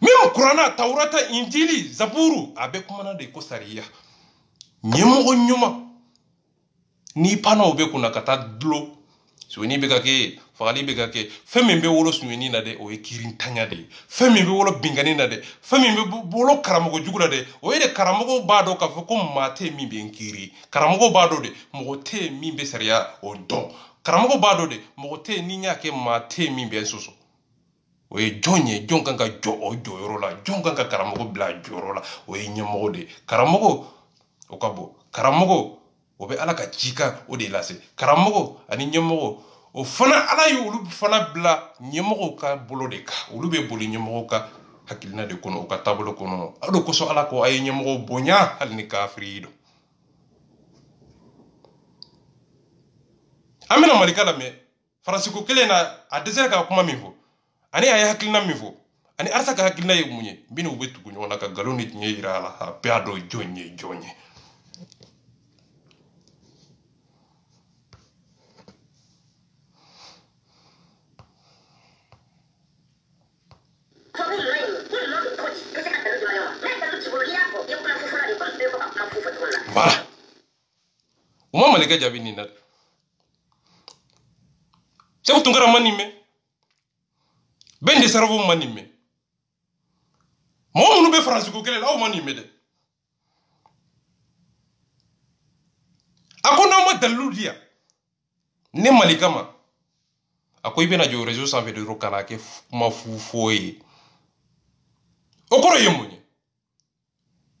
même Qur'ana Taurata Injili Zaburu abe kumana de kosaria nyemo nyuma ni pano be kuna kata dlo so ni be kake fali be kake femme be wolo suweni na de o e kirin tanya de femme be wolo bingani na de femme be wolo karamogo jugula de o e de karamogo bado ka fo ko mate mi be nkiri karamogo bado de mo te mi be saria o don karamogo bado de mo te ni nya ke mate mi be soso o ye jonye jonkanga jo o joro la jonkanga karamogo bla joro la o ye nyemogo de karamogo o kabo karamogo o be ala ka jika o de lase karamogo ani nyemogo o fana ala yu ulu fana bla nyemogo ka bolo de ka ulu be boli nyemogo ka hakilina de kono o ka tabolo kono ado koso ala ko ay nyemogo bonya hal ni kafrido amina malikala me fransiko kele na a desere ka kuma mifo ani ay hakilina mifo ani arsa ka hakilina ye munye bino ubetu kunyo na ka galoni tinye irala ha peado jonye voilà uma malika jabi ni nat c'est tungara manime ben de cerveau manime mo munu be france ko kele law manime de akona ma daludia ne malika ma ako i bena jo réseau sanfɛ de dɔrɔn kana kɛ kuma fu ye o kɔrɔ ye mun ye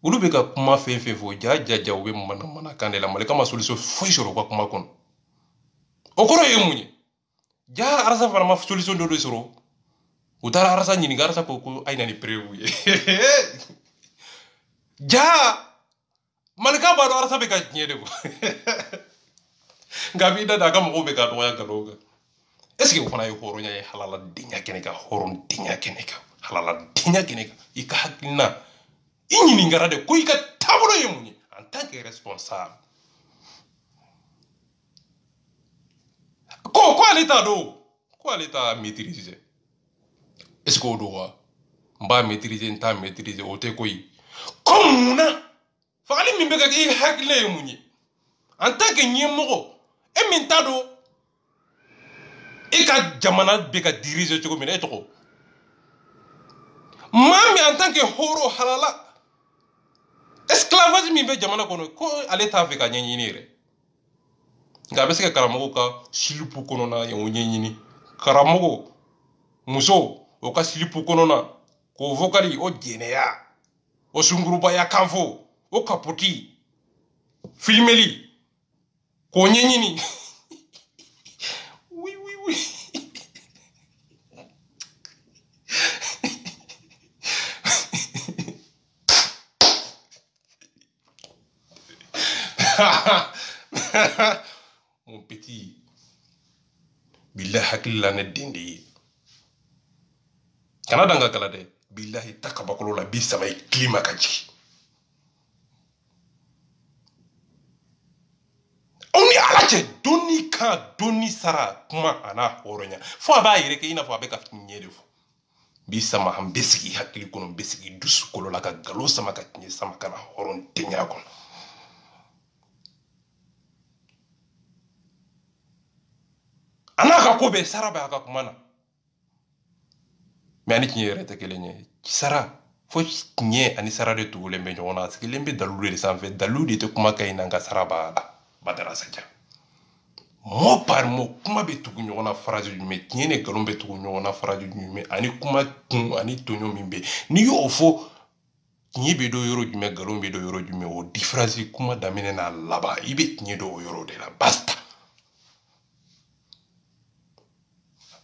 olu bɛ ka kuma fɛn fɛn fɔ ja u bɛ mana kan de la Malika ma solution foyi sɔrɔ u ka kuma kɔnɔ o kɔrɔ ye mun ye ja arasa fana ma solution dɔ de sɔrɔ u taara arasa ɲininka arasa ko a ye na ni prévu ye ja Malika b'a dɔn arasa bɛ ka tiɲɛ de fɔ nka b'i da a ka mɔgɔw bɛ ka dɔgɔya nkalon kan est ce que o fana ye hɔrɔnya ye halaladenya kɛnɛ kan hɔrɔndenya kɛnɛ kan halaladenya kɛnɛ kan i ka hakilina i ɲininkara de ko i ka taabolo ye mun ye en tant que responsable ko ale t'a dɔn ko ale t'a maîtriser est ce que o don wa n b'a maîtriser n t'a maîtriser o tɛ ko ye ko mun na fagali min bɛ ka kɛ i hakilina ye mun ye en tant que ɲɛmɔgɔ e min t'a dɔn i ka jamana bɛ ka diriger cogo min na e tɔgɔ maa min en tant que hɔrɔn halala esclavage min bɛ jamana kɔnɔ ko ale t'a fɛ ka ɲɛɲini yɛrɛ nka a bɛ se ka karamɔgɔw ka silipu kɔnɔna o ɲɛɲini karamɔgɔ muso o ka silipu kɔnɔna k'o vocali o jɛnɛya o sungurubaya kan fɔ o kapoti filmeli k'o ɲɛɲini mon petit billahi hakilila ne den de ye kana danga kala dɛ billahi takabakolo la bi saba klima ka jigi on ni ala cɛ doni kan doni sara kuma ana hɔrɔnya fo a b'a yɛrɛ kɛ i n'a fɔ a bɛ ka tiɲɛ de fɔ bi sama an bɛ sigi hakili kɔnɔ n bɛ sigi dusukolo la ka nkalon sama ka tiɲɛ sama ka na hɔrɔndenya kɔnɔ ana ka ko bɛɛ sara bɛ a ka kuma na mais ani tiɲɛ yɛrɛ tɛ kelen ye sara fo tiɲɛ ani sara de tugulen bɛ ɲɔgɔn na a sigilen bɛ dalilu de sanfɛ dalilu de tɛ kuma ka ɲi na nka sara b'a la Badara Saja mot par mot kuma bɛ tugu ɲɔgɔn na phrase jumɛn tiɲɛ ni nkalon bɛ tugu ɲɔgɔn na phrase jumɛn ani kuma kun ani tɔɲɔ min bɛ n'i y'o fɔ tiɲɛ bɛ dɔn yɔrɔ jumɛn nkalon bɛ dɔn yɔrɔ jumɛn o différence kuma daminɛ n'a laban i bɛ tiɲɛ dɔn o yɔrɔ de la basta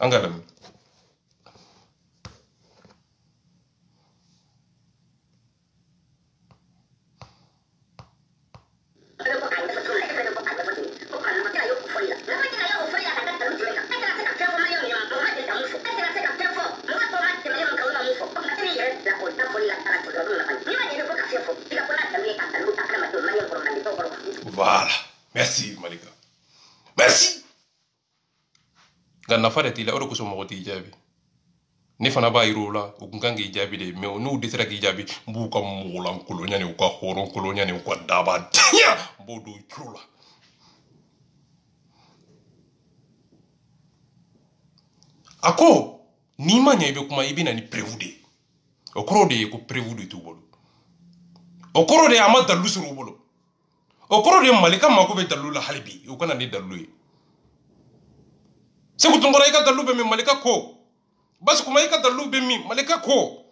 an ka lamɛn Voilà. Merci, Malika. Merci. Nka nafa de t'i la o de kosɔn mɔgɔ t'i jaabi ne fana b'a yir'u la u kun kan k'i jaabi de mais n'u dɛsɛra k'i jaabi n b'u ka mɔgɔlankolonya ni u ka hɔrɔnkolonya ni u ka dabadenya n b'o don juru la a ko n'i ma ɲɛ i bɛ kuma i bɛ na ni prévu de ye o kɔrɔ de ye ko prévu de t'u bolo o kɔrɔ de ye a ma dalilu sɔrɔ u bolo o kɔrɔ de ye Malika mako bɛ dalilu la hali bi u kana ni dalilu ye Segu Tunkara i ka dalilu bɛ min Malika ko Basi Kuma i ka dalilu bɛ min Malika ko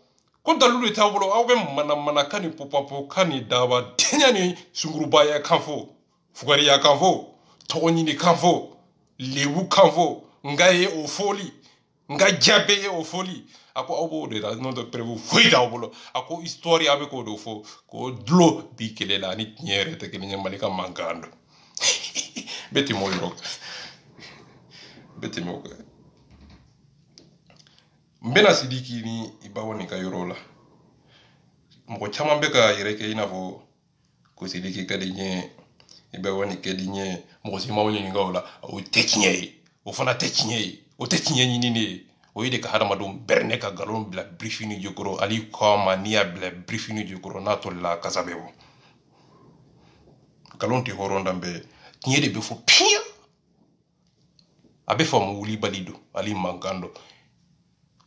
dalilu de t'a bolo aw bɛ manamanakan ni popapokan ni dabadenya ni sungurubaya kan fɔ fugariya kan fɔ tɔgɔ ɲini kan fɔ lebu kan fɔ nga ye o fɔli nga jabe ye o fɔli a ko aw b'o de la n'o tɛ prévu foyi t'aw bolo a ko histoire a bɛ k'o de fɔ k'o dulon bi kɛlɛ la ani tiɲɛ yɛrɛ tɛ kelen ye Malika man kan don bɛ tɛmɛ o yɔrɔ kan bɛ tɛmɛ o kan n bɛna Sidiki ni Ibawa nin ka yɔrɔ la mɔgɔ caman bɛ ka yɛrɛ kɛ i n'a fɔ ko Sidiki ka di n ye Ibawa nin ka di n ye mɔgɔ si m'aw ɲininka o la o tɛ tiɲɛ ye o fana tɛ tiɲɛ ye o tɛ tiɲɛ ɲini de ye o ye de ka hadamadenw bɛrɛnɛ ka nkalon bila birifini jukɔrɔ ali kɔma n'i y'a bila birifini jukɔrɔ n'a tolila kasa bɛ bɔ nkalon tɛ hɔrɔn danbɛ tiɲɛ de bɛ fɔ piya a bɛ faamu wulibali don ali mankan dɔ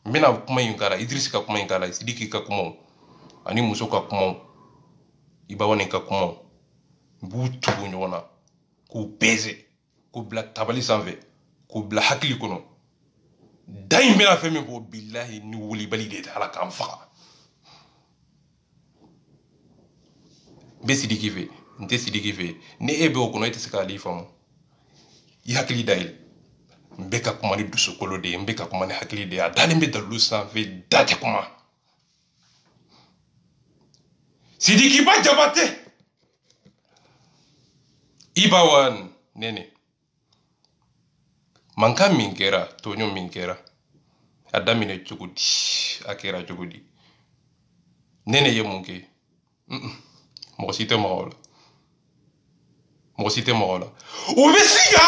n bɛna kuma in k'a la Idrisi ka kuma in k'a la Sidiki ka kumaw ani muso ka kumaw Ibawa nin ka kumaw n b'u tugu ɲɔgɔn na k'u bɛze k'u bila tabali sanfɛ k'u bila hakili kɔnɔ dain bena femi ko billahi ni wuli bali de ala kan faga be sidiki fe nte sidiki fe ni ebe o kono ite sika ali famu i hakili dail mbeka kuma ni dusukolo de mbeka kuma ni hakili de adali mbe dalu sanfe date kuma sidiki ba jabate ibawan nene manka min kɛra toɲo min kɛra a daminɛ cogo di a kɛra cogo di nene ye mun kɛ mɔgɔ si tɛ mɔgɔ la mɔgɔ si tɛ mɔgɔ la o bɛ se ka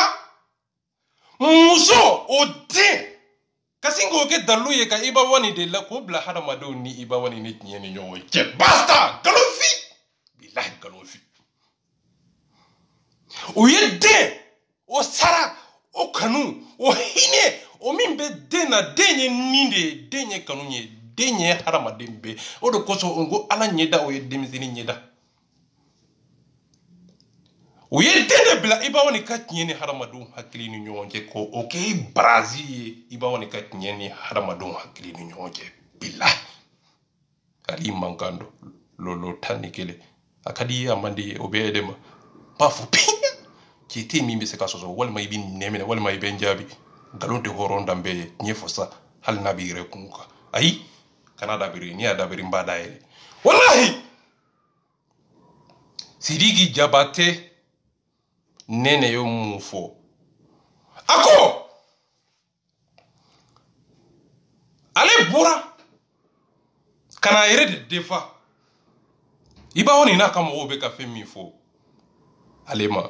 muso o den ka sin k'o kɛ dalu ye ka ibawani de la k'o bila hadamadenw ni ibawani ni tiɲɛ ni ɲɔgɔn cɛ basta galonfi bilahi galonfi o ye den o sara o kanu o hinɛ o min bɛ den na den ye nin de ye den ye kanu ye den ye hadamaden bɛɛ o de kosɔn n ko ala ɲɛda o ye denmisɛnnin ɲɛda o ye den de bila ibawani ka tiɲɛ ni hadamadenw hakili ni ɲɔgɔn cɛ ko o kɛ barazi ye ibawani ka tiɲɛ ni hadamadenw hakili ni ɲɔgɔn cɛ bilahi hali man kan dɔ lolo 11 a ka di ye a man di ye o bɛ ye de ma b'a fɔ piɲɛ kite min bɛ se ka sɔsɔ walima i bɛ nɛminɛ walima i bɛ n jaabi nkalon tɛ hɔrɔn danbɛ ye n ye fɔ sa hali n'a bɛ yɛrɛ kun kan ayi kana dabiri n'i y'a dabiri n b'a da yɛlɛ walahi sidiki jabate nene ye mun fɔ a ko ale bɔra ka n'a yɛrɛ de defa i b'a fɔ nin n'a ka mɔgɔw bɛ ka fɛn min fɔ ale ma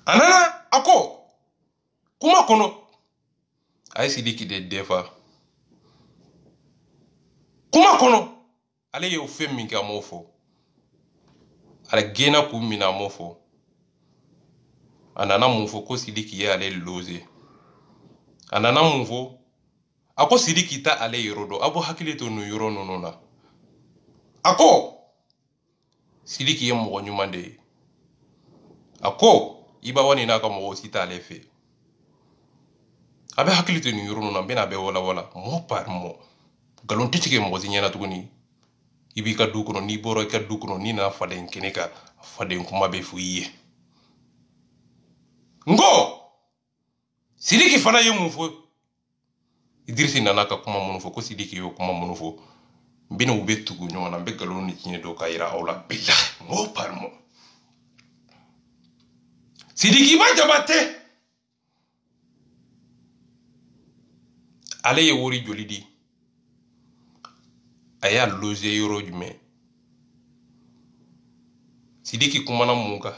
a nana a ko kuma kɔnɔ a ye sidiki de defa kuma kɔnɔ ale ye o fɛn min kɛ a m'o fɔ a gɛnna k'u minɛ a m'o fɔ a nana mun fɔ ko sidiki ye ale loze a nana mun fɔ a ko sidiki ta ale yɔrɔ dɔn a bɔ hakili to nin yɔrɔ ninnu na a ko sidiki ye mɔgɔ ɲuman de ye a ko ibawani n'a ka mɔgɔw si t'ale fɛ a bɛ hakili to nin yɔrɔ ninnu na n bɛna a bɛ walawala mɔ par mɔ nkalon tɛ tigɛ mɔgɔ si ɲɛna tuguni i b'i ka du kɔnɔ n'i bɔra i ka du kɔnɔ n'i nana faden kɛnɛ kan faden kuma bɛ fɔ i ye n ko sidiki fana ye mun fɔ idirisi nana ka kuma minnu fɔ ko sidiki y'o kuma minnu fɔ n bɛna u bɛ tugu ɲɔgɔn na n bɛ nkalon ni tiɲɛ dɔw ka yira aw la bilahi mɔ par mɔ sidiki ba jabate ale ye wori joli di a y'a loze yɔrɔ jumɛn sidiki kumana mun kan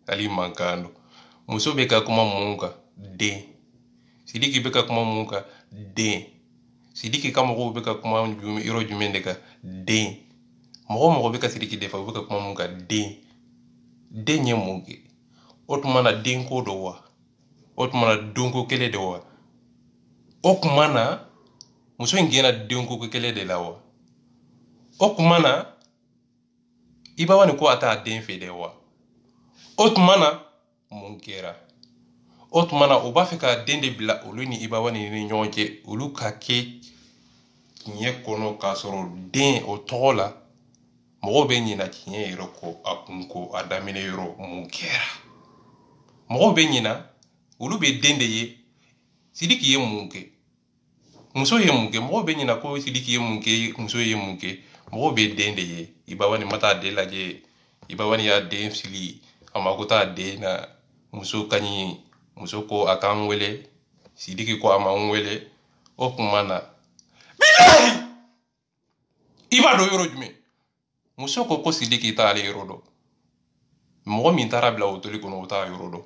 hali man kan don muso bɛ ka kuma mun kan den sidiki bɛ ka kuma mun kan den sidiki ka mɔgɔw bɛ ka kuma yɔrɔ jumɛn de kan den mɔgɔ bɛ ka sidiki defa u bɛ ka kuma mun kan den ye mun kɛ o tuma na denko dɔ wa o tuma na donko kelen de wa o tuma na muso in gɛnna denko kelen de la wa o tuma na i b'a wani ko a t'a den fɛ dɛ wa o tuma na mun kɛra o tuma na o b'a fɛ ka den de bila olu ni i b'a wani ni ɲɔgɔn cɛ olu ka kɛ tiɲɛ kɔnɔ k'a sɔrɔ den o tɔgɔ la mɔgɔw bɛ ɲina tiɲɛ yɛrɛ kɔ a kun ko a daminɛ yɔrɔ mun kɛra mɔgɔw bɛ ɲina olu bɛ den de ye sidiki ye mun kɛ muso ye mun kɛ mɔgɔw bɛ ɲina ko sidiki ye mun kɛ muso ye mun kɛ mɔgɔw bɛ den de ye i b'a wani ma taa den lajɛ i b'a wani y'a den fili a ma ko taa den na muso ka ɲi muso ko a k'an wele sidiki ko a m'an wele o kuma na bilahi i b'a dɔn yɔrɔ jumɛn muso ko sidiki t'ale yɔrɔ dɔn mɔgɔ min taara bila hôtel kɔnɔ o t'a yɔrɔ dɔn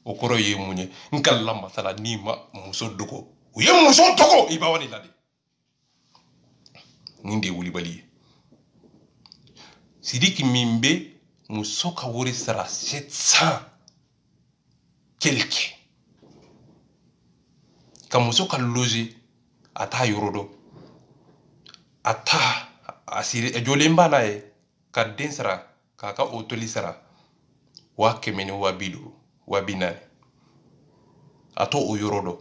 o kɔrɔ ye mun ye n kalila masala n'i ma muso dogo u ye muso dogo i b'a wani la de nin de ye wulibali ye sidiki min bɛ muso ka wari sara 700 quelque ka muso ka loger a t'a yɔrɔ dɔn a ta a siri jɔlen b'a la ye ka den sara k'a ka hôtel sara 100 ni 250 a t'o yɔrɔ dɔn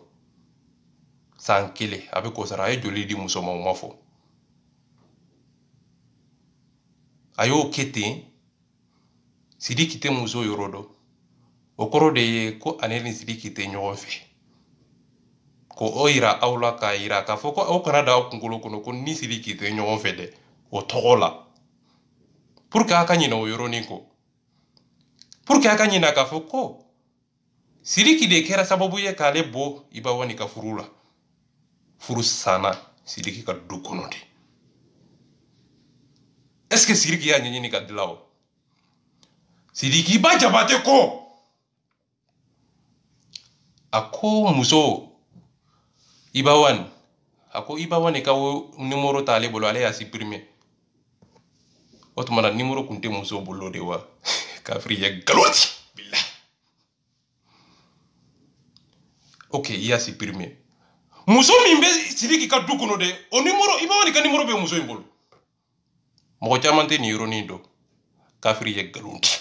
san kelen a bɛ kosara a ye joli di muso ma o ma fɔ a y'o kɛ ten Sidiki tɛ muso yɔrɔ dɔn o kɔrɔ de ye ko ale ni Sidiki tɛ ɲɔgɔn fɛ ko o yira aw la k'a yira k'a fɔ ko aw kana da aw kunkolo kɔnɔ ko ni Sidiki tɛ ɲɔgɔn fɛ dɛ o tɔgɔ la pour que a ka ɲinɛ o yɔrɔnin kɔ pour que a ka ɲinɛ k'a fɔ ko Sidiki de kɛra sababu ye k'ale bɔ Ibawani ka furu la furu sanna Sidiki ka du kɔnɔ de est-ce que Sidiki y'a ɲɛɲini ka dilan o Sidiki ba Jabate ko a ko muso Ibawani a ko Ibawani ka numéro t'ale bolo ale y'a supprimer o tuma na numéro kun tɛ muso bolo de wa kafiri ye galoti billah ok i y'a supprimer muso min bɛ Sidiki ka du kɔnɔ de o numéro Ibawani ka numéro bɛ muso in bolo mɔgɔ caman tɛ nin yɔrɔnin dɔn kafiri ye galoti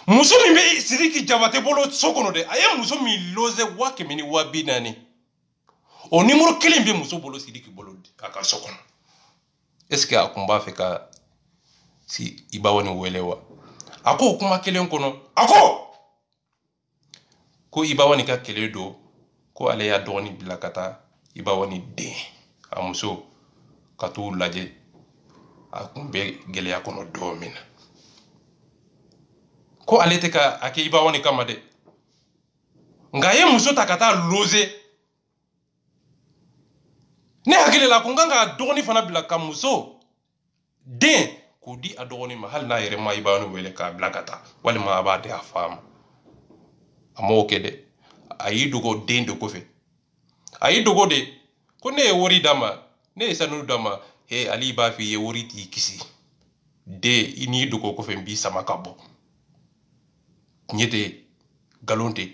muso min bɛ Sidiki Jabate bolo so kɔnɔ de a ye muso min lose 100,000 ni 40,000 o numéro kelen bɛ muso bolo Sidiki bolo a ka so kɔnɔ est-ce que a kun b'a fɛ ka si Ibawani wele wa a ko o kuma kelen kɔnɔ a ko Ibawani ka kɛlɛ don ko ale y'a dɔgɔnin bila ka taa Ibawani den a muso ka t'u lajɛ a kun bɛ gɛlɛya kɔnɔ dɔɔnin na ko ale tɛ ka a kɛ Ibawani kama dɛ nka a ye muso ta ka taa lose ne hakili la ko n kan ka dɔgɔnin fana bila ka muso den k'o di a dɔgɔnin ma hali n'a yɛrɛ ma Ibawani wele k'a bila ka taa walima a b'a di a fa ma a m'o kɛ dɛ a y'i dogo den de kɔfɛ a y'i dogo de ko ne ye wari d'a ma ne ye sanu d'a ma he ali b'a f'i ye wari t'i kisi den i n'i dogo kɔfɛ n b'i sama ka bɔ tiɲɛ tɛ nkalon tɛ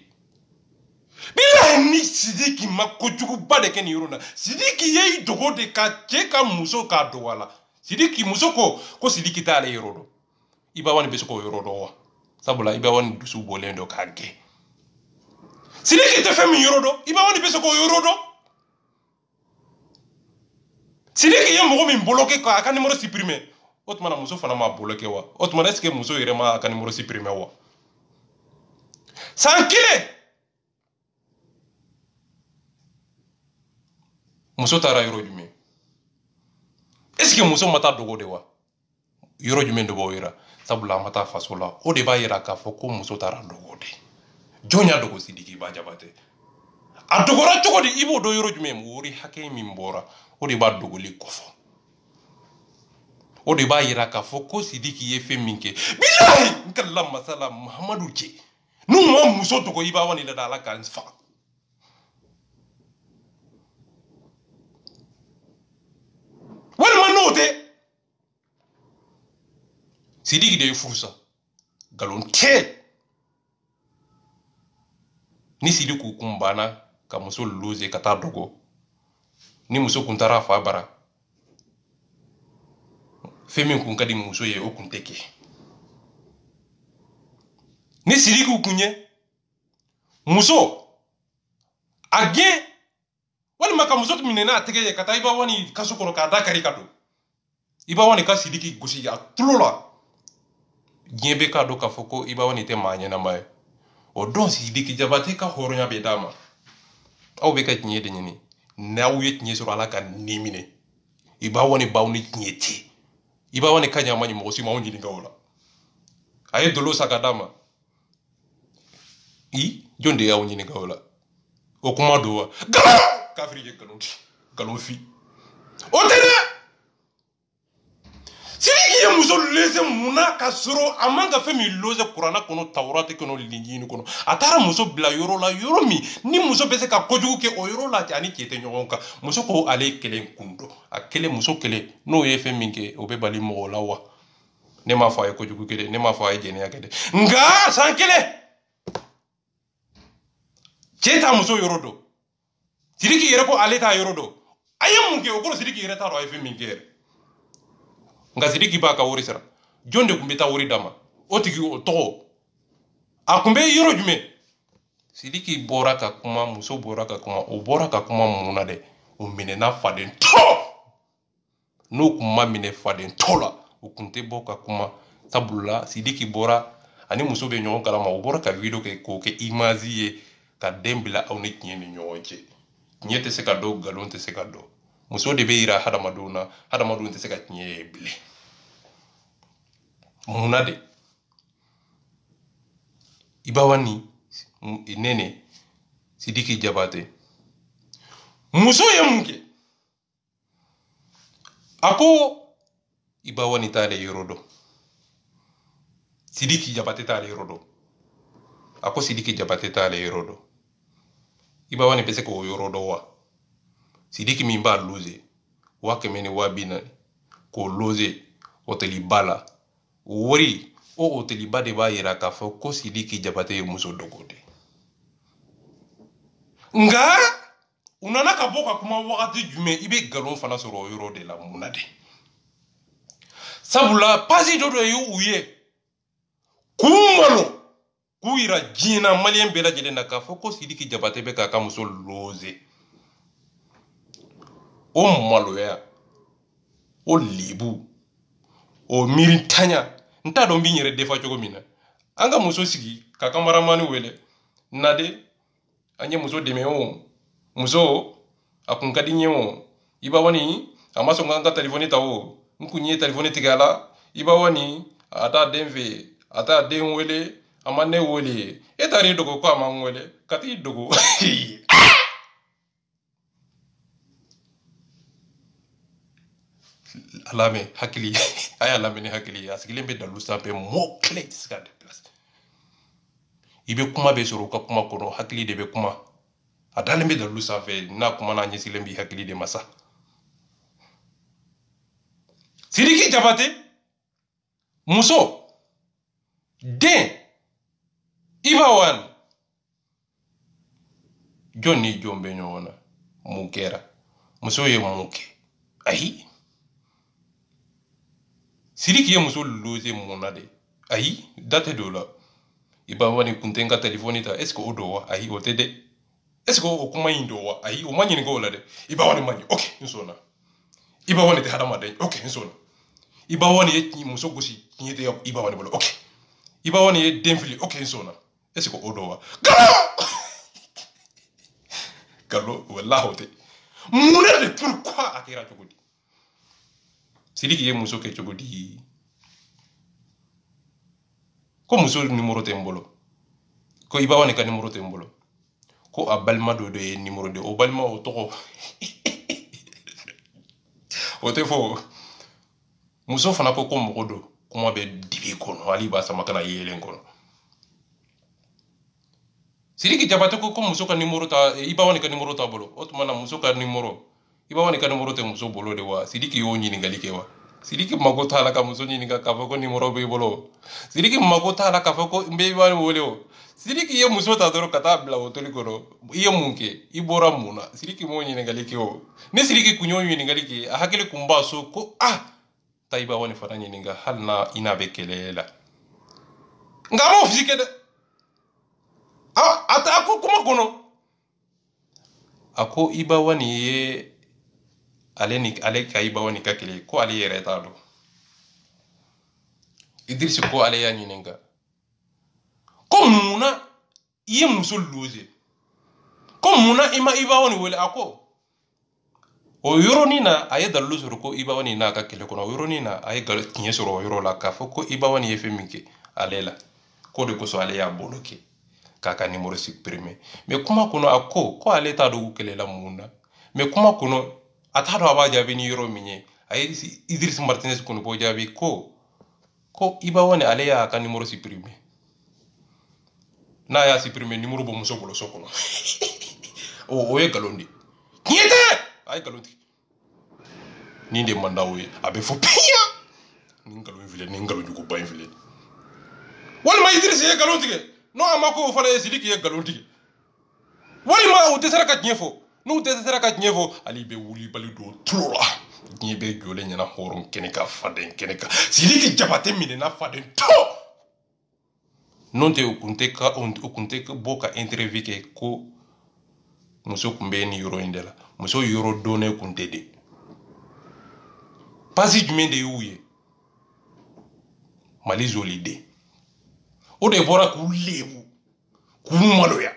bilahi ni Sidiki ma kojuguba de kɛ nin yɔrɔ la Sidiki ye i dogo de ka cɛ ka muso k'a dogo a la Sidiki muso ko Sidiki t'ale yɔrɔ dɔn Ibawani bɛ se k'o yɔrɔ dɔn wa sabula Ibawani dusu bɔlen dɔ k'a gɛn Sidiki tɛ fɛn min yɔrɔ dɔn Ibawani bɛ se k'o yɔrɔ dɔn Sidiki ye mɔgɔ min bloqué k'a ka numéro supprimer o tuma na muso fana m'a bloqué wa o tuma na est-ce que muso yɛrɛ ma a ka numéro supprimer wa san kelen muso taara yɔrɔ jumɛn est-ce que muso ma taa dogo de wa yɔrɔ jumɛn de b'o yira sabula a ma taa faso la o de b'a yira k'a fɔ ko muso taara dogo de jɔn y'a dogo Sidiki ba Jabate a dogora cogo di i b'o dɔn yɔrɔ jumɛn wari hakɛ min bɔra o de b'a dogoli kɔfɔ o de b'a yira k'a fɔ ko Sidiki ye fɛn min kɛ bilahi n kalila masala Mahamadu cɛ n'u ma muso dogo Ibawani la Ala k'an faga walima n'o tɛ Sidiki de ye furusa nkalon tɛ ni Sidiki kun banna ka muso lose ka taa dogo ni muso kun taara fa bara fɛn min kun ka di muso ye o kun tɛ kɛ ni Sidiki kun ye muso a gɛn walima ka muso minɛ n'a tɛgɛ ye ka taa Ibawani kaso kɔnɔ k'a da kari ka don Ibawani ka Sidiki gosi a tulo la diɲɛ bɛ k'a dɔn k'a fɔ ko Ibawani tɛ maa ɲɛnama ye o don Sidiki Jabate ka hɔrɔnya bɛ d'a ma aw bɛ ka tiɲɛ de ɲini n'aw ye tiɲɛ sɔrɔ Ala ka nin minɛ Ibawani baw ni tiɲɛ tɛ Ibawani ka ɲɛ ma ɲi mɔgɔ si ma anw ɲininka o la a ye dolo sa ka d'a ma jɔn de y'aw ɲininka o la o kuma don wa nkalon kafiri ye nkalon fi o tɛ dɛ Sidiki ye muso lose munna ka sɔrɔ a man ka fɛn min lose kuranna kɔnɔ Tawurati kɔnɔ Linjili kɔnɔ a taara muso bila yɔrɔ la yɔrɔ min ni muso bɛ se ka kojugu kɛ o yɔrɔ la ani cɛ tɛ ɲɔgɔn kan muso ko ale kelen kun dɔn a kelen muso kelen n'o ye fɛn min kɛ o bɛ bali mɔgɔ la wa ne m'a fɔ a ye kojugu kɛ dɛ ne m'a fɔ a ye jɛnɛya kɛ dɛ nka san kelen cɛ t'a muso yɔrɔ dɔn Sidiki yɛrɛ ko ale t'a yɔrɔ dɔn a ye mun kɛ o kɔrɔ Sidiki yɛrɛ t'a dɔn a ye fɛn min kɛ yɛrɛ nka Sidiki b'a ka wari sara jɔn de kun bɛ taa wari d'a ma o tigi o tɔgɔ a kun bɛ yɔrɔ jumɛn Sidiki bora ka kuma muso bora ka kuma o bora ka kuma muna de o minena faden to no kuma mine faden to la o kunte bo ka kuma sabula Sidiki bora ani muso be ɲɔgɔn kalama o bora ka video ke ko ke image ye ka den bila aw ni tiɲɛ ni ɲɔgɔn cɛ tiɲɛ tɛ se ka dɔn galon tɛ se ka dɔn muso de bɛ yira hadamadenw na hadamadenw tɛ se ka tiɲɛ ye bilen muna de Ibawani nene Sidiki Jabate muso ye mun kɛ a ko Ibawani t'ale yɔrɔ dɔn Sidiki Jabate t'ale yɔrɔ dɔn a ko Sidiki Jabate t'ale yɔrɔ dɔn Ibawani bɛ se k'o yɔrɔ dɔn wa Sidiki min b'a loze 100 ni 240 k'o loze hôtel ba la wari o hôtel ba de b'a yira k'a fɔ ko Sidiki Jabate ye muso dogo de nga u nana ka bɔ ka kuma wagati jumɛn i bɛ galon fana sɔrɔ o yɔrɔ de la mun na de sabula pasi dɔ ye u ye k'u malo k'u yira diɲɛ na maliyɛn bɛɛ lajɛlen na k'a fɔ ko Sidiki Jabate bɛ k'a ka muso loze o maloya o libu o miritanya n t'a dɔn n b'i yɛrɛ defa cogo min na an ka muso sigi ka kamaramani wele nade an ye muso dɛmɛ o muso a kun ka di n ye o Ibawani a ma sɔn k'an ka telefɔni ta o n kun ye telefɔni tigɛ a la Ibawani a t'a den fɛ a t'a den wele a ma ne wele e taar'i dogo ko a ma n wele ka t'i dogo Alame hakili a y'a lamɛn ni hakili a sigilen bɛ dalu sanfɛ mɔɔ kelen tɛ se ka déplacer i bɛ kuma bɛ sɔrɔ u ka kuma kɔnɔ hakili de bɛ kuma a dalen bɛ dalu sanfɛ n'a kuma n'a ɲɛsilen bɛ hakili de ma sa Sidiki Jabate muso den Ibawani jɔn ni jɔn bɛ ɲɔgɔn na mun kɛra muso ye mun kɛ ayi Sidiki ye muso loze mun na de ayi date do la Ibawani kun tɛ n ka telefɔni ta est ce que o do wa ayi o tɛ dɛ est ce que o kuma in do wa ayi o ma ɲininka o la dɛ Ibawani ma ɲi ok n sɔnna Ibawani tɛ hadamaden ok n sɔnna Ibawani ye muso gosi tiɲɛ tɛ Ibawani bolo ok Ibawani ye den fili ok n sɔnna est ce que o do wa Gallo wallahi o tɛ mun de pourquoi a kɛra cogo di Sidiki ye muso kɛ cogo di ko muso numéro tɛ n bolo ko Ibawani ka numéro tɛ n bolo ko a balima dɔ de ye numéro de o balima o tɔgɔ o tɛ fɔ muso fana ko mɔgɔ do kuma bɛ dibi kɔnɔ hali b'a sama kana yelen kɔnɔ Sidiki Jabate ko muso ka numéro ta Ibawani ka numéro t'a bolo o tuma na muso ka numéro Ibawani ka numéro tɛ muso bolo de wa Sidiki y'o ɲininkali kɛ wa Sidiki mago t'a la ka muso ɲininka k'a fɔ ko numéro b'i bolo Sidiki mago t'a la k'a fɔ ko n bɛ Ibawani wele o Sidiki ye muso ta dɔrɔn ka taa bila hôtel kɔnɔ i ye mun kɛ i bɔra mun na Sidiki m'o ɲininkali kɛ o ni Sidiki kun y'o ɲininkali kɛ a hakili kun b'a so ko ta Ibawani fana ɲininka hali na i n'a bɛ kɛlɛ la nka a m'o fisi kɛ dɛ a ko kuma kɔnɔ a ko Ibawani ye ale ka Ibawani ka kɛlɛ ko ale yɛrɛ t'a dɔn Idrisi ko ale y'a ɲininka ko munna i ye muso loze ko munna i ma Ibawani wele a ko o yɔrɔnin na a ye dalilu sɔrɔ ko Ibawani n'a ka kɛlɛ kɔnɔ o yɔrɔnin na a ye tiɲɛ sɔrɔ o yɔrɔ la k'a fɔ ko Ibawani ye fɛn min kɛ ale la ko de kosɔn ale y'a bolo kɛ k'a ka numéro supprimer mais kuma kɔnɔ a ko ale t'a dɔn u kɛlɛla mun na mais kuma kɔnɔ a t'a dɔn a b'a jaabi ni yɔrɔ min ye a ye Idrisi Martinez Konibɔ jaabi ko Ibawani ale y'a ka numéro supprimer n'a y'a supprimer numéro bɔ muso bolo so kɔnɔ o ye galon de tiɲɛ tɛ a ye galon tigɛ nin de man d'aw ye a bɛ fɔ piya nin galon filɛ nin galon juguba in filɛ walima Idrisi ye galon tigɛ n'o a ma ko o fana ye Sidiki ye galon tigɛ walima u tɛ sera ka tiɲɛ fɔ n'u tɛ sera ka tiɲɛ fɔ hali bɛ wulibali don tulo la diɲɛ bɛ jɔlen ɲɛna hɔrɔn kɛnɛ kan faden kɛnɛ kan Sidiki Jabate minɛna faden to non te ukunte ka boka interview ke ko muso kumbe ni yoro indela muso yoro done kunte de pasi jumɛn de y'u ye Mali zoli de o de bɔra k'u lebu k'u maloya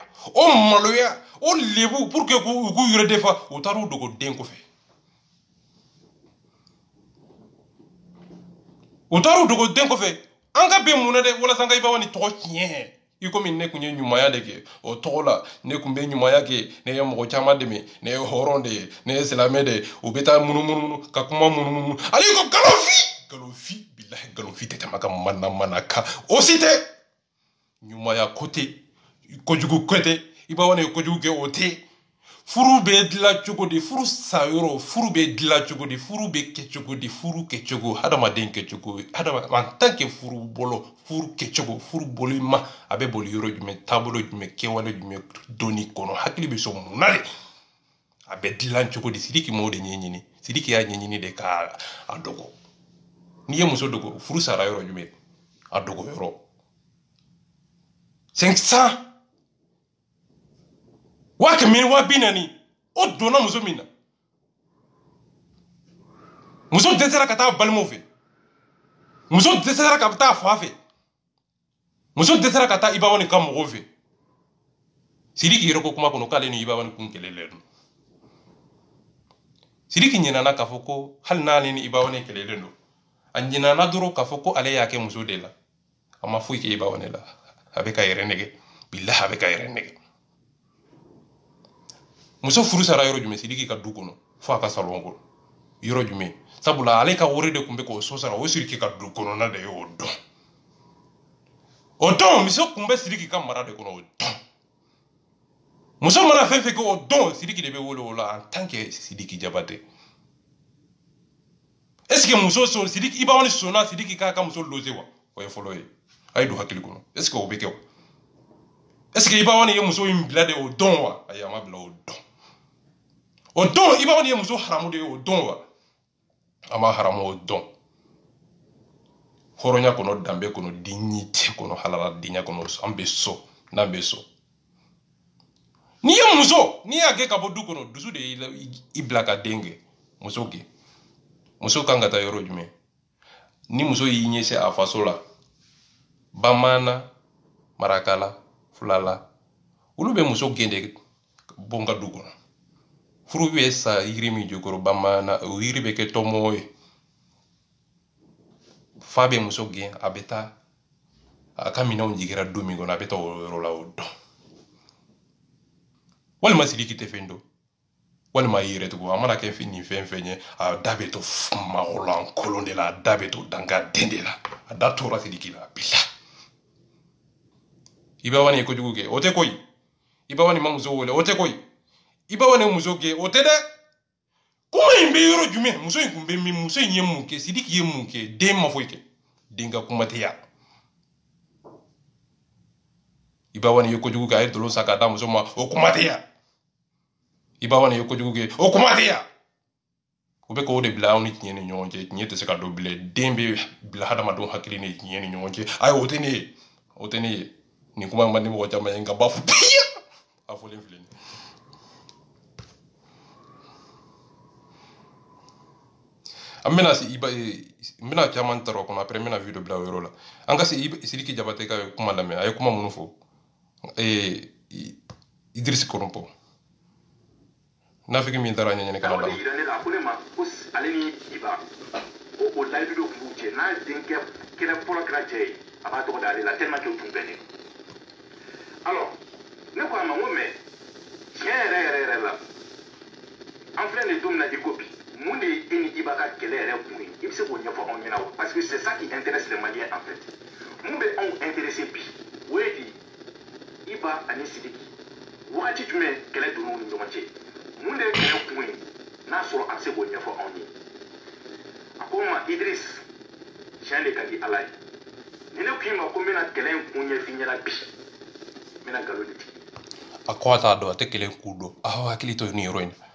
o lebu pour que k'u yɛrɛ defa u taara u dogo den kɔfɛ u taara u dogo den kɔfɛ an ka bɛn mun na dɛ walasa an ka i b'a ni tɔgɔ tiɲɛ i komi ne kun ye ɲumanya de kɛ o tɔgɔ la ne kun bɛ ɲumanya kɛ ne ye mɔgɔ caman dɛmɛ ne ye hɔrɔn de ye ne ye silamɛ de ye u bɛ taa munumunu ka kuma munumunu ale ko galofi bilahi galofi tɛ tɛmɛ ka mana kan o si tɛ ɲumanya ko tɛ kojugu ko tɛ i b'a ni kojugu kɛ o tɛ furu bɛ dilan cogo di furu sayɔrɔ furu bɛ dilan cogo di furu bɛ kɛ cogo di furu kɛcogo hadamaden kɛcogo en tant que furu kɛcogo furu boli ma a bɛ boli yɔrɔ jumɛn taabolo jumɛn kɛwale jumɛn doni kɔnɔ hakili bɛ sɔn mun na de a bɛ dilan cogo di Sidiki m'o de ɲɛɲini Sidiki y'a ɲɛɲini de k'a dogo n'i ye muso dogo furu sara yɔrɔ jumɛn a dogo yɔrɔ 500 waa kɛmɛ waa bi naani o donna muso min na muso dɛsɛra ka taa balimaw fɛ muso dɛsɛra ka taa fa fɛ muso dɛsɛra ka taa Ibawani ka mɔgɔw fɛ Sidiki yɛrɛ ko kuma kɔnɔ k'ale ni Ibawani kun kɛlɛlen don Sidiki ɲinana k'a fɔ ko hali n'ale ni Ibawani kɛlɛlen don a ɲinana dɔrɔn k'a fɔ ko ale y'a kɛ muso de la a ma foyi kɛ Ibawani la a bɛ ka yɛrɛ nɛgɛ bilahi a bɛ ka yɛrɛ nɛgɛ muso furu sara yɔrɔ jumɛn Sidiki ka du kɔnɔ fo a ka salon kɔnɔ yɔrɔ jumɛn sabula ale ka wari de tun bɛ k'o so sara o Sidiki ka du kɔnɔna de y'o dɔn muso tun bɛ Sidiki ka mara de kɔnɔ o dɔn muso mana fɛn fɛn kɛ o dɔn Sidiki de bɛ wele o la en tant que Sidiki Jabate est ce que muso sɔn Sidiki Ibawani sɔnna Sidiki k'a ka muso lose wa o ye fɔlɔ ye a ye don hakili kɔnɔ est ce que o bɛ kɛ wa est ce que Ibawani ye muso in bila de o dɔn wa ayi a ma bila o dɔn o dɔn Ibawani ye muso haramu de ye o dɔn wa a ma haramu o dɔn hɔrɔnya kɔnɔ danbe kɔnɔ dignité kɔnɔ halaladenya kɔnɔ an bɛ so n'an bɛ so n'i ye muso n'i y'a kɛ ka bɔ du kɔnɔ dusu de y'i bila ka den kɛ muso kɛ muso kan ka taa yɔrɔ jumɛn ni muso y'i ɲɛsin a faso la bamaana marakala fulala olu bɛ muso gɛn de bɔ n ka du kɔnɔ furu bɛ sa yiri min jukɔrɔ bamaana o yiri bɛ kɛ tɔmɔ ye fa bɛ muso gɛn a bɛ taa a ka minɛnw jigira du min kɔnɔ a bɛ taa o yɔrɔ la o dɔn walima Sidiki tɛ fɛn dɔn walima i yɛrɛ tugun a mana kɛ nin fɛn fɛn ye a da bɛ to magɔlankolon de la a da bɛ to dangaden de la a da tora Sidiki la bila Ibawani ye kojugu kɛ o tɛ koyi Ibawani ma muso wele o tɛ koyi Ibawani ye muso kɛ o tɛ dɛ kuma in bɛ yɔrɔ jumɛn muso in kun bɛ min muso in ye mun kɛ Sidiki ye mun kɛ den ma foyi kɛ den ka kuma tɛ yan Ibawani ye kojugu kɛ a ye dolon san k'a da muso ma o kuma tɛ yan Ibawani ye kojugu kɛ o kuma tɛ yan o bɛ k'o de bila aw ni tiɲɛ ni ɲɔgɔn cɛ tiɲɛ tɛ se ka don bilen den bɛ bila hadamadenw hakili ni tiɲɛ ni ɲɔgɔn cɛ ayi o tɛ ne ye o tɛ ne ye nin kuma man di mɔgɔ caman ye nka ba fɔ a fɔlen filɛ nin an bɛna caman tɔrɔ kɔnɔ après n bɛna video bila o yɔrɔ la an ka se Sidiki Jabate ka kuma lamɛn a ye kuma minnu fɔ Idrisi Kolonpo nafiki min taara ɲɛɲini kana lamɛn a ko ne ma ko ale ni Iba ko o live video kun b'u cɛ n'a denkɛ kɛnɛ fɔlɔ kɛra cɛ ye a b'a tɔgɔ d'ale la tellement que u tun bɛnnen alors ne ko a ma n ko mais tiɲɛ yɛrɛ la an filɛ nin don min na i ko bi mun de ye e ni Iba ka kɛlɛ yɛrɛ kun ye i bɛ se k'o ɲɛfɔ anw ɲɛna wa parce que c'est ça qui intéresse les Maliens en fait mun bɛ anw intéressé bi o ye di Iba ani Sidiki wagati jumɛn kɛlɛ donn'u ni ɲɔgɔn cɛ mun de ye kɛlɛ kun ye n'a sɔrɔ a bɛ se k'o ɲɛfɔ anw ye a ko n ma Idriss tiɲɛ de ka di Ala ye ni ne k'i ma ko n bɛna kɛlɛ in kun ɲɛf'i ɲɛna bi n bɛna nkalon de tigɛ a ko a t'a dɔn a tɛ kɛlɛ in kun dɔn aw hakili to nin yɔrɔ in na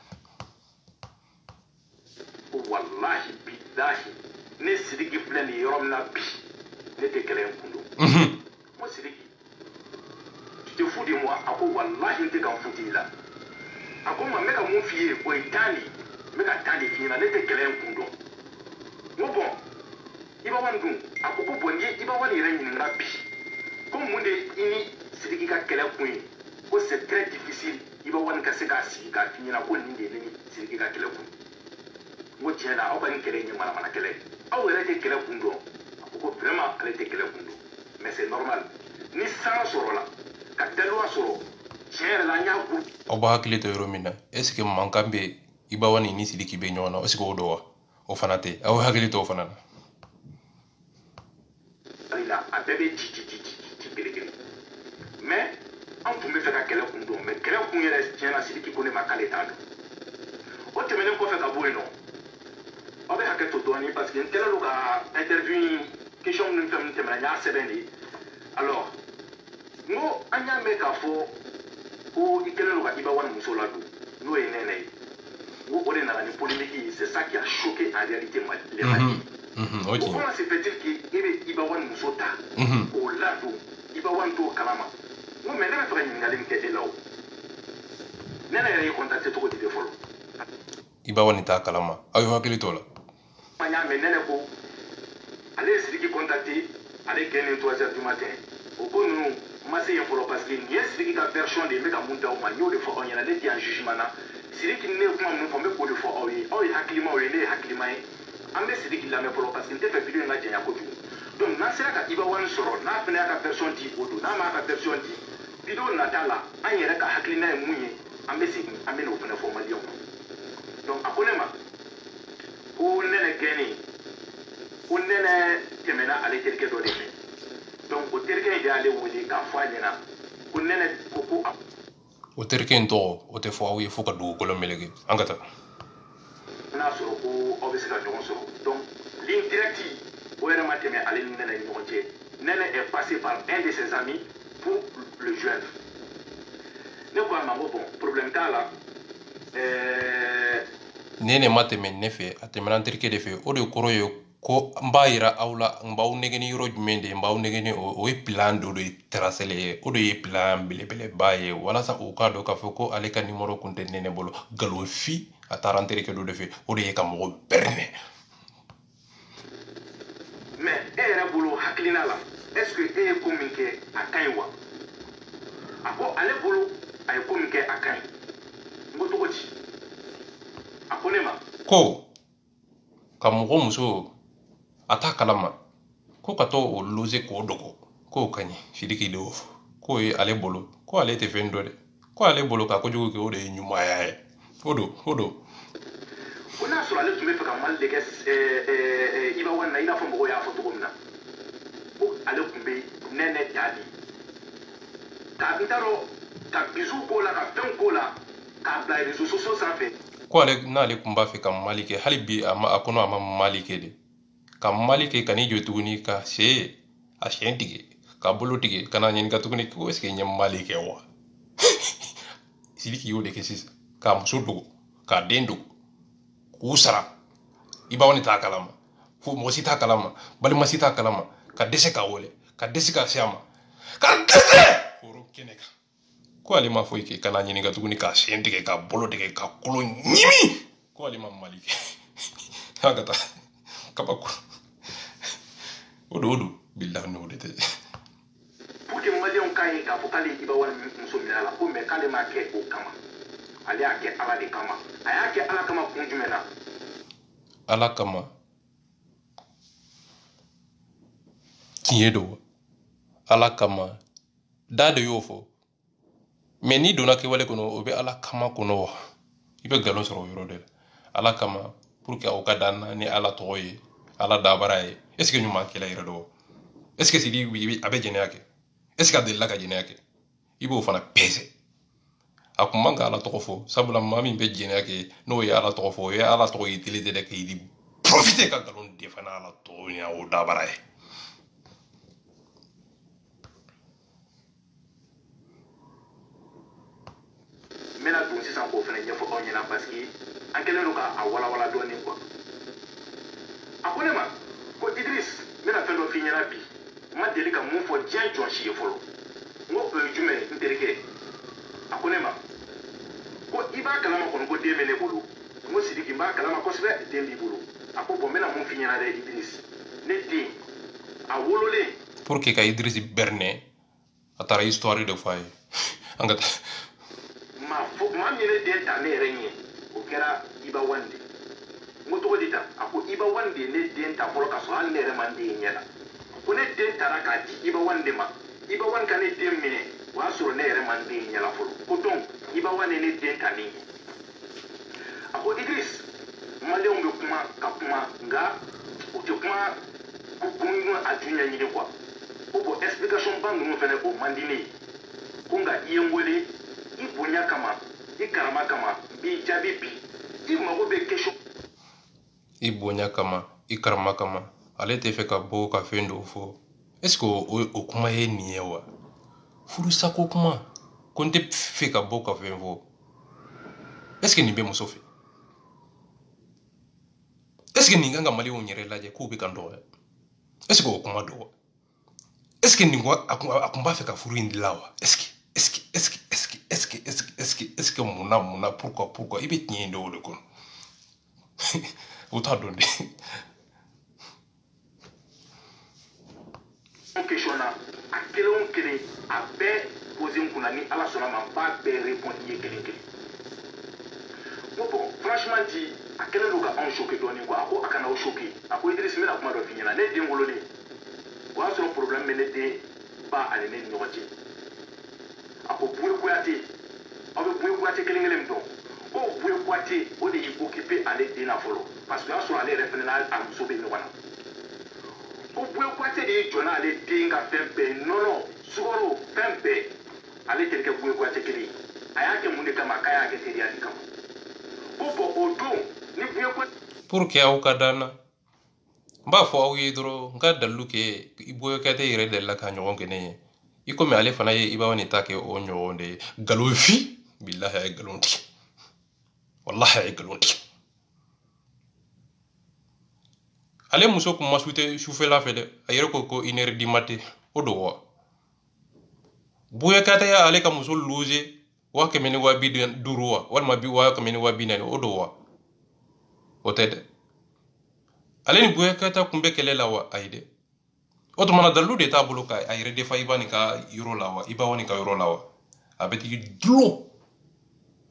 wallahi billahi ne Sidiki filɛ nin yɔrɔ min na bi ne tɛ kɛlɛ in kun dɔn mo Sidiki moi a ko wallahi te kan futi la a ko ma me ka mun fiye o tani me ka tani fina ne te kelen kundo mo bon iba wan dun a ko ko bon ye iba wan yere ni ngabi ko mun de ini sidiki ka kelen kun ko c'est très difficile iba wan ka se ka si ka fina ko ni de ni sidiki ka kelen kun mo tiena aw ban kelen ni mala mana kelen aw yere te kelen kundo a ko vraiment ale te kelen kundo mais c'est normal ni sans soro la ka delwa soro cher la nya ku o ba hakili to yoro mina est-ce que mankambe ibawani ni sidiki be nyona est-ce que odo wa o fanate aw hakili to fanana ila a bebe ti gele mais on tumbe fe ka kele kundo mais kele kun yere tiena sidiki ko ne makale tando o temene ko fe ka boy no o be haketo doni parce que kele lo ka interview question nous sommes temena sebeni alors no anya me ka fo ko ikele lo ka iba wan muso la do no e nene wo o de na ni polémique c'est ça qui a choqué en réalité les Maliens comment se fait-il que ebe iba wan muso ta o la do iba wan to kalama mo me na fere ngali nke elaw nene yere contacter to ko di follow iba wan ta kalama ayo hakili to la manya me nene ko allez sidiki contacter allez gagner 3h du matin au bon nous masser un follow parce que ni sidiki ka version de meka munta o manyo de fo on yana de en jugement na sidiki ne kuma mun fo me ko de fo o hakilima o ne hakilima ambe sidiki la me follow parce que te fait vidéo nga jenya ko tu donc na sera ka iba wan soro na fene ka version di odo na ma ka version di vidéo na tala an yere ka hakilina e munye ambe sidiki ambe no fene fo malion donc akonema o nene geni o nene temena ale terke do de donc o terke de ale woli ka fanyena o nene koko o terke ndo o te fo awi fo ka du ko lo melege angata na soro ko obisika jongo soro donc ligne directe o era mateme ale nene nyoje nene est passé par un de ses amis pour le jeune ne ko ma bon problème ta nene mateme nefe atemena terke de fe o de koroyo ko mbayira awla mbaw negeni yoro jumende mbaw negeni o e plan do tracele o de plan bele baye wala sa o ka do ka foko ale ka numero kunte nene bolo galo fi atarantere ke do de fe o de ka mo berne mais era bolo haklina la est-ce que e communiquer akaiwa ako ale bolo ay communiquer akai ngoto goti akonema ko ka mo muso ata kalama ko ka to o loze ko dogo ko kanyi shiriki de of ko e ale bolo ko ale te fendo de ko ale bolo ka ko jogo ke o de nyuma ya odo ona so ale tumbe faka mal de kes iba wana ina fo mo ya fo to gomna ko ale kumbe nene tadi ta bitaro ta bizu ko la ka pen ko la ka bla réseaux sociaux ça fait ko ale na ale kumba fe kam malike halibi ama akono ama malike de kam malike kani jotuguni ka she a shentige ka bolotige kana nyen ka tuguni ko eske nyam malike wa sidiki yo de kesis kam sudu ka dendo kusara ibawani ta kalama fu mo sita kalama bali ma sita kalama ka dese ka wole ka dese ka siama ka dese foro keneka ko ali ma foike kana nyen ka tuguni ka shentige ka bolotige ka kulo nyimi ko ali ma malike hagata kabaku odo billahi no de pour que malion kai ka fokali iba wan muso minala ko me kale ma ke o kama ali ake ala de kama ayake ala kama kunjumena ala kama kiedo ala kama dade yofo mais ni dona ke wale kono obe ala kama kono ibe galon soro yoro de ala kama pour que o kadana ni ala toye ala dabaraye est-ce que nyuma kela irado est-ce que sidi wi abe jeneake est-ce que adella ka jeneake ibo fana pese akumanga ala tokofo sabula mami be jeneake no ya ala tokofo ya ala to utilité de kay di profiter ka galon defana ala to ni o dabaraye mena dun sisan ko fana ɲɛfɔ aw ɲɛna parce que an kɛlen do ka a walawala dɔɔnin quoi a ko ne ma ko Idriss n bɛna fɛn dɔ f'i ɲɛna bi n ma deli ka mun fɔ diɲɛ jɔn si ye fɔlɔ n ko o ye jumɛn n terikɛ b'a kalama kosɛbɛ den b'i bolo a ko bon n bɛna mun f'i ɲɛna dɛ Idriss ne den a wololen pour que ka Idriss berne a taara histoire de f'a ye an ka taa maa min ye ne den ta ne yɛrɛ ɲɛ o kɛra Iba Wane de n ko cogo di ta a ko Iba Wane de ye ne den ta fɔlɔ ka sɔrɔ hali ne yɛrɛ ma n den ɲɛ la ko ne den taara k'a di Iba Wane de ma Iba Wane ka ne den minɛ o y'a sɔrɔ ne yɛrɛ ma n den ɲɛ la fɔlɔ ko donc Iba Wane ye ne den ta ne ɲɛ a ko Idriss maliyɛnw bɛ kuma ka kuma nka u tɛ kuma ko kun a ju ɲɛɲini quoi ko bon explication ba ninnu fɛnɛ o man di ne ye ko nka i ye n wele i bonya kama i karama kama n b'i jaabi bi i mago bɛ question i bonya kama i karama kama ale tɛ fɛ ka bɔ ka fɛn dɔw fɔ est ce que o kuma ye nin ye wa furusako kuma ko n tɛ fɛ ka bɔ ka fɛn fɔ est ce que nin bɛ muso fɛ est ce que nin kan ka maliyɛnw yɛrɛ lajɛ k'u bɛ ka dɔgɔya est ce que o kuma don wa est ce que nin a kun b'a fɛ ka furu in dilan wa est ce que munna pourquoi i bɛ tiɲɛ in dɔw de kɔnɔ o t'a dɔn de question na a kelen o kelen a bɛɛ posé n kunna ni ala sɔnna ma n b'a bɛɛ répondre i ye kelen kelen ko bon franchement dit a kɛlen don ka anw choqué dɔɔni quoi a ko a kana aw choqué a ko Idriss n bɛna kuma dɔ f'i ɲɛna ne den wololen o y'a sɔrɔ problème bɛ ne den ba ani ne ni ɲɔgɔn cɛ a ko Buye Kuyate aw bɛ Buye Kuyate kelen kelen min dɔn ko Buye Kuyate o de y'i occupé ale den na fɔlɔ parce que o y'a sɔrɔ ale yɛrɛ fɛnɛ n'a muso bɛ ɲɔgɔn na ko Buye Kuyate de y'i jɔ n'ale den ka fɛn bɛɛ nɔnɔ sukaro fɛn bɛɛ ale terikɛ Buye Kuyate kelen a y'a kɛ mun de kama k'a y'a kɛ teriya de kama ko bon o don ni Buye Kuyate pour que aw ka danna n b'a fɔ aw ye dɔrɔn n ka dalilu kɛ Buye Kuyate yɛrɛ delila ka ɲɔgɔn kɛ ne ye i komi ale fana ye Iba Wane ta kɛ o ɲɔgɔn de ye galon fi billahi a ye galon tigɛ wallahi a ye galon tigɛ ale muso kun ma sute sufɛla fɛ dɛ a yɛrɛ ko 1h du matin o don wa Buye Kuyate ya ale ka muso loger 150 wa walima 140 o don wa o tɛ dɛ ale ni Buye Kuyate kun bɛ kɛlɛ la wa ayi dɛ o tuma na dalilu de t'a bolo ka a yɛrɛ defa Iba Wane ka yɔrɔ la wa Iba Wane ka yɔrɔ la wa a bɛ tigi dulon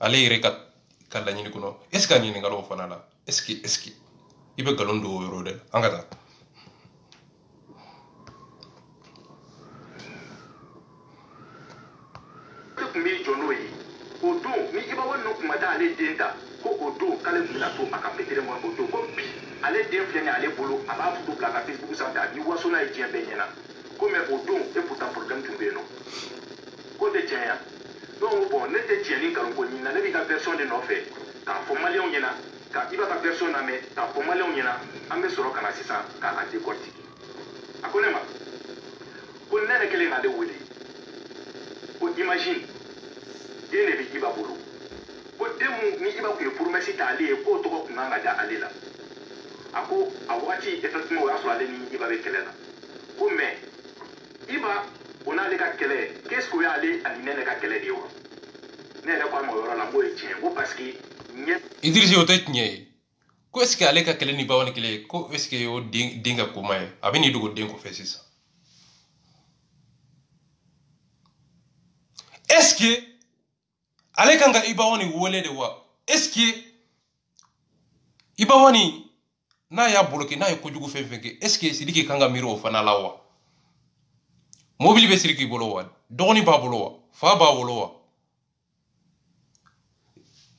ale yɛrɛ ka laɲini kɔnɔ est ce que a ɲininkala o fana la est ce que i bɛ galon don o yɔrɔ dɛ an ka taa kun b'i jɔ n'o ye o don ni Iba Wane kun ma taa ale den ta ko o don k'ale kun bɛna to a ka pétéré mɔn o don ko bi ale den filɛ nin ye ale bolo a b'a photo bila a ka Facebook sanfɛ a b'i waso n'a ye diɲɛ bɛɛ ɲɛna ko mais o don et pourtant problème tun bɛ yen nɔ ko tɛ tiɲɛ ya donc bon ne tɛ tiɲɛ ni nkalon ko ɲini na ne b'i ka version de nɔfɛ k'a fɔ maliyɛnw ɲɛna ka Iba ka version lamɛn k'a fɔ maliyɛnw ɲɛna an bɛ sɔrɔ ka na sisan k'a décortiquer a ko ne ma ko ne yɛrɛ kelen k'ale wele ko imagine den de bɛ Iba bolo ko den mun ni Iba kun ye promesse ta ale ye k'o tɔgɔ kun kan ka da ale la a ko a wagati effectivement o y'a sɔrɔ ale ni Iba bɛ kɛlɛ la ko mais Iba o n'ale ka kɛlɛ qu'est ce que o y'ale ani ne ka kɛlɛ de ye wa ne yɛrɛ ko a ma o yɔrɔ la n k'o ye tiɲɛ ko parce que ɲɛ Idriss o tɛ tiɲɛ ye ko est ce que ale ka kɛlɛ ni Iba Wane kɛlɛ ye ko est ce que o den ka koma ye a bɛ n'i dogo den kɔfɛ sisan est ce que ale kan ka Iba Wane wele de wa est ce que Iba Wane n'a y'a bloqué n'a ye kojugu fɛn fɛn kɛ est ce que Sidiki kan ka miiri o fana la wa mobili bɛ Sidiki bolo wa dɔgɔnin b'a bolo wa fa b'a bolo wa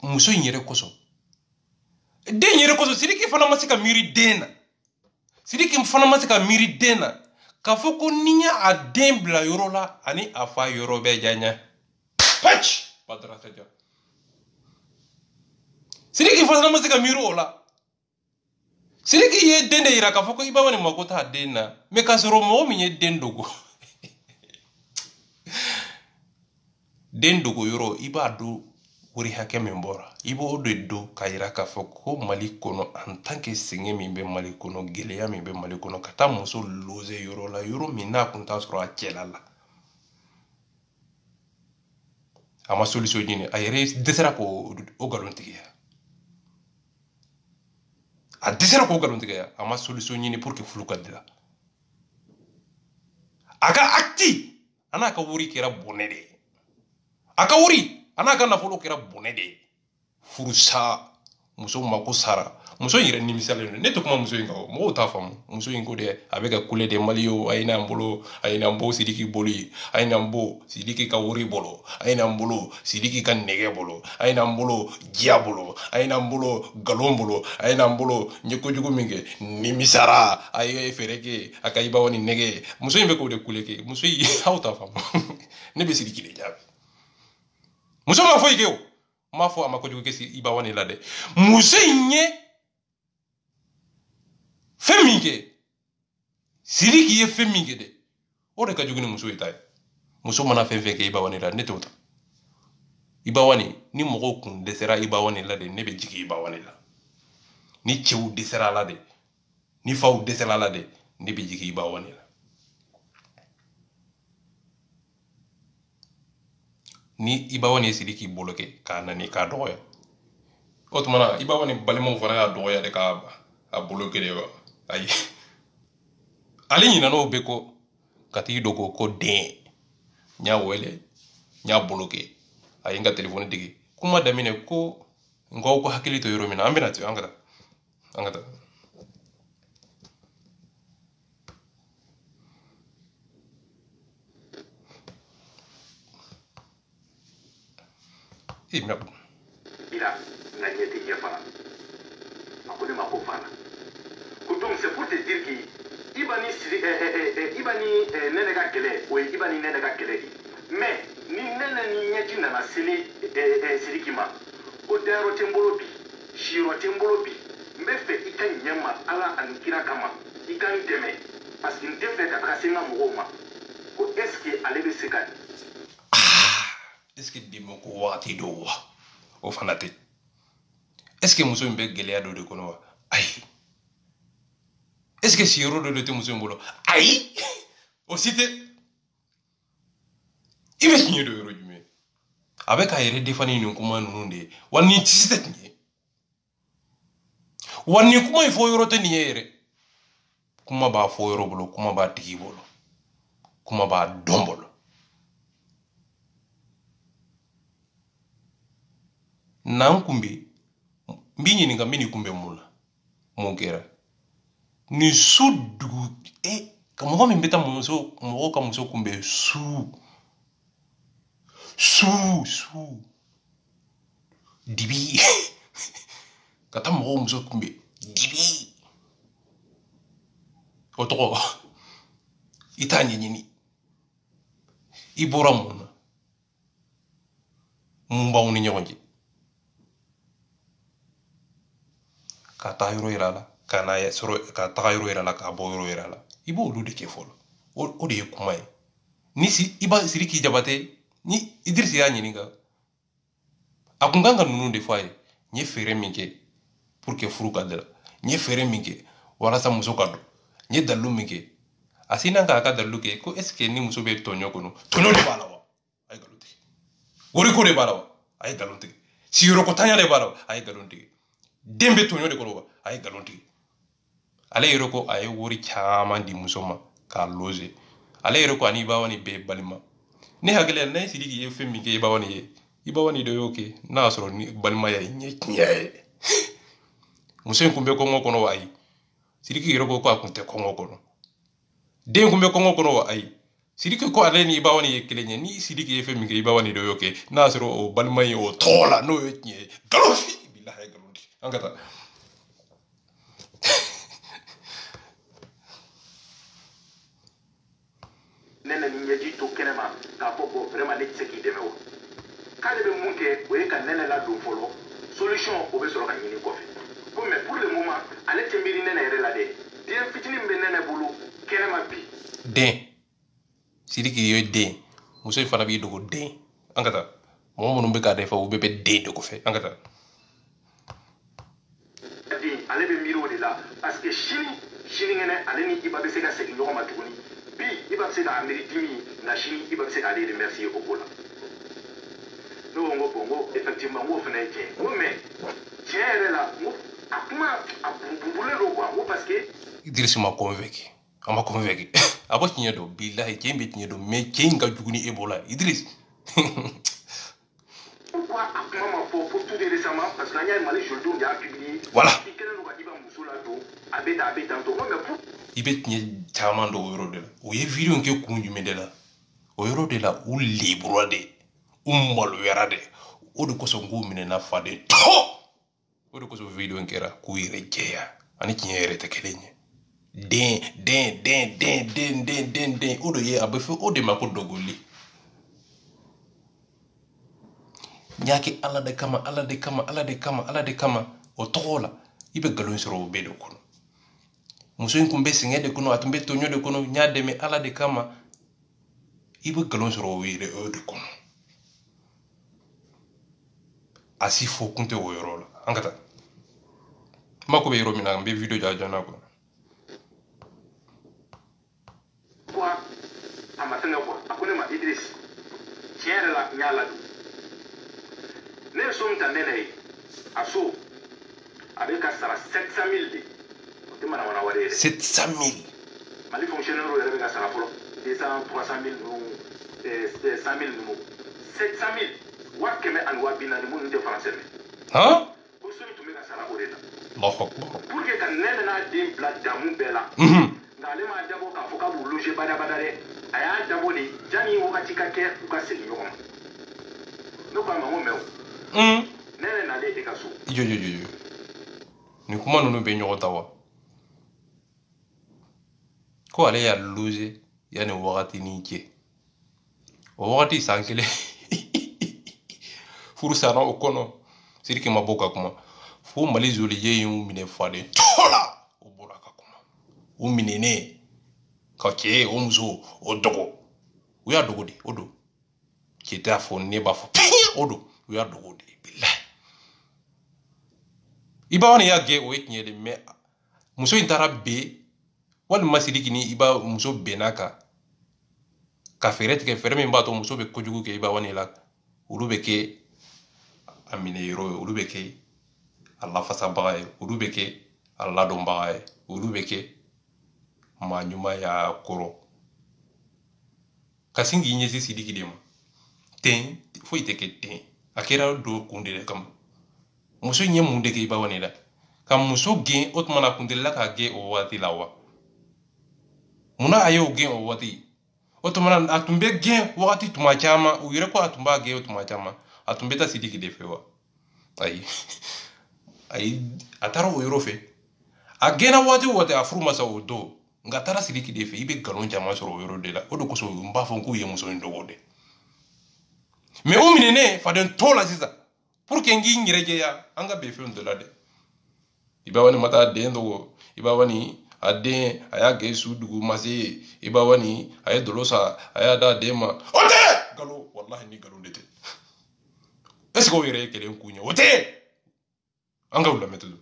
muso in yɛrɛ kosɔn den yɛrɛ kosɔn Sidiki fana ma se ka miiri den na Sidiki fana ma se ka miiri den na k'a fɔ ko ni y'a den bila yɔrɔ la ani a fa yɔrɔ bɛɛ janya patch padrataja Sidiki fana ma se ka miiri o la Sidiki ye den de yira k'a fɔ ko Iba Wane mako t'a den na mais k'a sɔrɔ mɔgɔ min ye den dogo den dogo yɔrɔ i b'a dɔn wari hakɛ min bɔra i b'o de dɔn k'a yira k'a fɔ ko Mali kɔnɔ en tant que sɛgɛn min bɛ Mali kɔnɔ gɛlɛya min bɛ Mali kɔnɔ ka taa muso loger yɔrɔ la yɔrɔ min n'a kun t'a sɔrɔ a cɛla la a ma solution ɲini a yɛrɛ dɛsɛra k'o galon tigɛ a dɛsɛra k'o nkalon tigɛ a ma solution ɲini pour que furu ka dilan a ka acte a n'a ka wari kɛra bɔnɛ de ye a ka wari a n'a ka nafolo kɛra bɔnɛ de ye furusa muso mako sara muso in yɛrɛ nimisalen ne tɛ kuma muso in kan mɔgɔw t'a faamu muso in ko dɛ a bɛ ka kule de maliyo a ye n'an bolo sidiki boli a ye n'an bolo sidiki ka wari bolo a ye n'an bolo sidiki ka nɛgɛ bolo a ye n'an bolo diya bolo a ye n'an bolo galon bolo a ye n'an bolo n ye kojugu min kɛ nimisara a ye fɛɛrɛ kɛ a ka ibawa ni nɛgɛ muso in bɛ k'o de kule kɛ muso in aw t'a faamu ne bɛ sidiki de jaabi muso ma foyi kɛ o m'a fɔ a ma kojugu kɛ ibawa ni la dɛ muso in ye fɛn min kɛ sidiki ye fɛn min kɛ dɛ o de ka jugu ni muso ye ta ye muso mana fɛn fɛn kɛ ibawani la ne t'o ta ibawani ni mɔgɔw kun dɛsɛra ibawani la de ne bɛ jigin ibawani la ni cɛw dɛsɛra la de ni faw dɛsɛra la de ne bɛ jigin ibawani la ni ibawani ye sidiki bolo kɛ k'a nani k'a dɔgɔya o tuma na ibawani balimaw fana y'a dɔgɔya de k'a bolo kɛ de wa ayi ale ɲinan'o bɛɛ kɔ ka t'i dogo ko den n y'a wele n y'a bolo kɛ a ye n ka telefɔni digi kuma daminɛ ko nkaw ko hakili to yɔrɔ min na an bɛna ten an ka taa merde ila na ɲɛ tɛ ɲɛ fana a ko ne ma ko fana ko donc c'est pour te dire que iba ni nɛnɛ ka kɛlɛ o ye iba ni nɛnɛ ka kɛlɛ de mais ni nɛnɛ ni ɲɛji nana seli sidiki ma ko dayɔrɔ tɛ n bolo bi siyɔrɔ tɛ n bolo bi n bɛ fɛ i ka ɲɛ ma ala ani kira kama i ka n dɛmɛ parce que n tɛ fɛ ka taga se n ka mɔgɔw ma ko est ce que ale bɛ se ka est ce que dɛmɛ ko wagati dɔw wa o fana tɛ est ce que muso in bɛ gɛlɛya dɔ de kɔnɔ wa ayi est ce que siyɔrɔ dɔ de tɛ muso in bolo ayi o si tɛ i bɛ tiɲɛ dɔ yɔrɔ jumɛn a bɛ k'a yɛrɛ defani nin kuma ninnu de ye wa nin tɛ se tɛ nin ye wa nin kuma in fɔ yɔrɔ tɛ nin ye yɛrɛ kuma b'a fɔ yɔrɔ bolo kuma b'a tigi bolo kuma b'a dɔn bolo n'an kun bɛ n b'i ɲininka n bɛ nin kun bɛ mun na mun kɛra nin su dugu ka mɔgɔ min bɛ taa mɔgɔw ka muso kun bɛ su dibi ka taa mɔgɔw muso kun bɛ dibi o tɔgɔ i t'a ɲɛɲini i bɔra mun na mun b'aw ni ɲɔgɔn cɛ ka taa yɔrɔ yira la ka taga yɔrɔ yira la ka bɔ yɔrɔ yira la i b'olu de kɛ fɔlɔ o de ye kuma ye ni Sidiki Jabate ni Idrisi y'a ɲininka a kun kan ka ninnu de fɔ a ye n ye fɛɛrɛ min kɛ pour que furu ka dilan n ye fɛɛrɛ min kɛ walasa muso ka don n ye dalilu min kɛ a sinna k'a ka dalilu kɛ ko est ce que ni muso bɛ tɔɲɔ kɔnɔ tɔɲɔ de b'a la wa a ye nkalon tigɛ wariko de b'a la wa a ye nkalon tigɛ siyɔrɔkotanya de b'a la wa a ye nkalon tigɛ den bɛ tɔɲɔ de kɔnɔ wa a ye nkalon tigɛ ale yɛrɛ ko a ye wari caman di muso ma k'a loger ale yɛrɛ ko ani Ibawani bɛɛ balima ne hakili la n'a Sidiki ye fɛn min kɛ Ibawani ye Ibawani dɔ y'o kɛ n'a y'a sɔrɔ ni balimaya ye ɲɛ tiɲɛ ye muso in kun bɛ kɔngɔ kɔnɔ wa ayi Sidiki yɛrɛ ko a kun tɛ kɔngɔ kɔnɔ den kun bɛ kɔngɔ kɔnɔ wa ayi Sidiki ko ale ni Ibawani ye kelen ye ni Sidiki ye fɛn min kɛ Ibawani dɔ y'o kɛ n'a y'a sɔrɔ o balima ye o tɔgɔ la n'o ye tiɲɛ ye nkalon fi bilahi nkalon di an ka taa nɛnɛ ni ɲɛji to kɛnɛ ma k'a fɔ bon vraiment ne tɛ se k'i dɛmɛ o k'ale bɛ mun kɛ o ye ka nɛnɛ ladon fɔlɔ solution o bɛ sɔrɔ ka ɲini kɔfɛ ko mais pour le moment ale tɛ miiri nɛnɛ yɛrɛ la dɛ den fitinin bɛ nɛnɛ bolo kɛnɛ ma bi den Sidiki ye den muso in fana b'i dogo den an ka taa mɔgɔ minnu bɛ k'a de fɔ u bɛɛ bɛ den de kɔfɛ an ka taa den ale bɛ miiri o de la parce que sinikɛnɛ ale ni Iba bɛ se ka segin ɲɔgɔn ma tuguni bi Iba bɛ se k'a miiri dimi nka sini Iba bɛ se k'ale remercier o ko la ne ko n ko bon n ko effectivement n k'o fana ye tiɲɛ ye n ko mais tiɲɛ yɛrɛ la n ko Idriss m'a convaincu. On m'a convaincu. Abo tiɲɛ don billahi cɛ in bɛ tiɲɛ don mais cɛ in ka jugu ni Ebola Idriss. Pourquoi a kuma ma fɔ pour tout récemment parce que an y'a ye Mali jolidenw de y'a publié. Voilà. I kɛlen don ka Iba muso ladon a bɛ tan to mais pour. I bɛ tiɲɛ caman dɔn o yɔrɔ de la. O ye vidéo in kɛ kun jumɛn de la? O yɔrɔ de la u libura de, u maloyara de. O de kosɔn k'u minɛna faden tɔ. O de kosɔn vidéo in kɛra k'u yɛrɛ jɛya ani tiɲɛ yɛrɛ tɛ kelen ye. Den o de ye a bɛ fɔ o de ma ko dɔgɔli. Nyaki ala de kama o tɔgɔ la I bɛ galon sɔrɔ o bɛɛ de kɔnɔ. Muso in kun bɛ sɛgɛn de kɔnɔ a tun bɛ tɔɲɔ de kɔnɔ nya dɛmɛ ala de kama I bɛ galon sɔrɔ o yɛrɛ o de kɔnɔ. A si fɔ kun tɛ o yɔrɔ la an ka taa. Mako bɛ yɔrɔ min na n bɛ vidéo jɔ a jɔna kɔnɔ. Quoi a ma fɛngɛ quoi a ko ne ma Idriss tiɲɛ yɛrɛ la n y'a ladon. Ne ye so min ta nɛnɛ ye a so a bɛ ka sara 700 000 de o tɛ manamana wari ye dɛ. 700 000. Mali fonctionnaire yɛrɛ bɛ ka sara fɔlɔ 200 300 000 ninnu 100 000 ninnu 700 000 wa 140 minnu tɛ français mɛn. Han? Ko so in tun bɛ ka sara o de la. Allahu akbar. Pour que ka nɛnɛ n'a den bila damu bɛɛ la. Nka ale m'a dabɔ k'a fɔ k'a b'u loger badabada dɛ a y'a dabɔ de janni wagati ka kɛ u ka segin ɲɔgɔn ma. Ne ko a ma n ko mɛ o. Ne yɛrɛ nalen e ka so. Jo. Ni kuma ninnu bɛ ɲɔgɔn ta wa? Ko ale y'a loger yanni wagati ni cɛ. O wagati san kelen furu sara o kɔnɔ Sidiki ma bɔ ka kuma fo Mali zolijɛ ye u minɛ faden tɔ la o bɔra ka kuma. U minɛnen ka cɛ o muso o dogo u y'a dogo de o don cɛ t'a fɔ ne b'a fɔ o don u y'a dogo de bilahi. Iba wani y'a gɛn o ye tiɲɛ de mais muso in taara ben walima Sidiki ni Iba muso bɛnna kan ka fɛɛrɛ tigɛ fɛɛrɛ min b'a to muso bɛ kojugu kɛ Iba wani la olu bɛ kɛ a minɛ yɔrɔ ye olu bɛ kɛ a lafasabaga ye olu bɛ kɛ a ladɔnbaga ye olu bɛ kɛ maa ɲuman y'a kɔrɔ ka sin k'i ɲɛsin Sidiki de ma ten foyi tɛ kɛ ten a kɛra don kun de kama muso in ye mun de kɛ Iba wani la ka muso gɛn o tuma na a kun delila k'a gɛn o waati la wa munna a y'o gɛn o waati o tuma na a tun bɛ gɛn wagati tuma caman u yɛrɛ ko a tun b'a gɛn o tuma caman a tun bɛ taa Sidiki de fɛ wa ayi a taara o yɔrɔ fɛ a gɛnna waati o waati a furu ma sa o don nka a taara Sidiki de fɛ I bɛ galon caman sɔrɔ o yɔrɔ de la o de kosɔn n b'a fɔ k'u ye muso in dogo de mais o minɛnen faden tɔ la sisan pour que n k'i yɛrɛ jɛya an ka bɛn fɛn dɔ la dɛ Iba wani ma taa den dogo Iba wani a den a y'a gɛn su dugu ma se Iba wani a ye dolo sa a y'a d'a den ma o tɛ galon wallahi ni galon de tɛ est ce que o yɛrɛ ye kelen kun ye o tɛ an ka u lamɛn tugun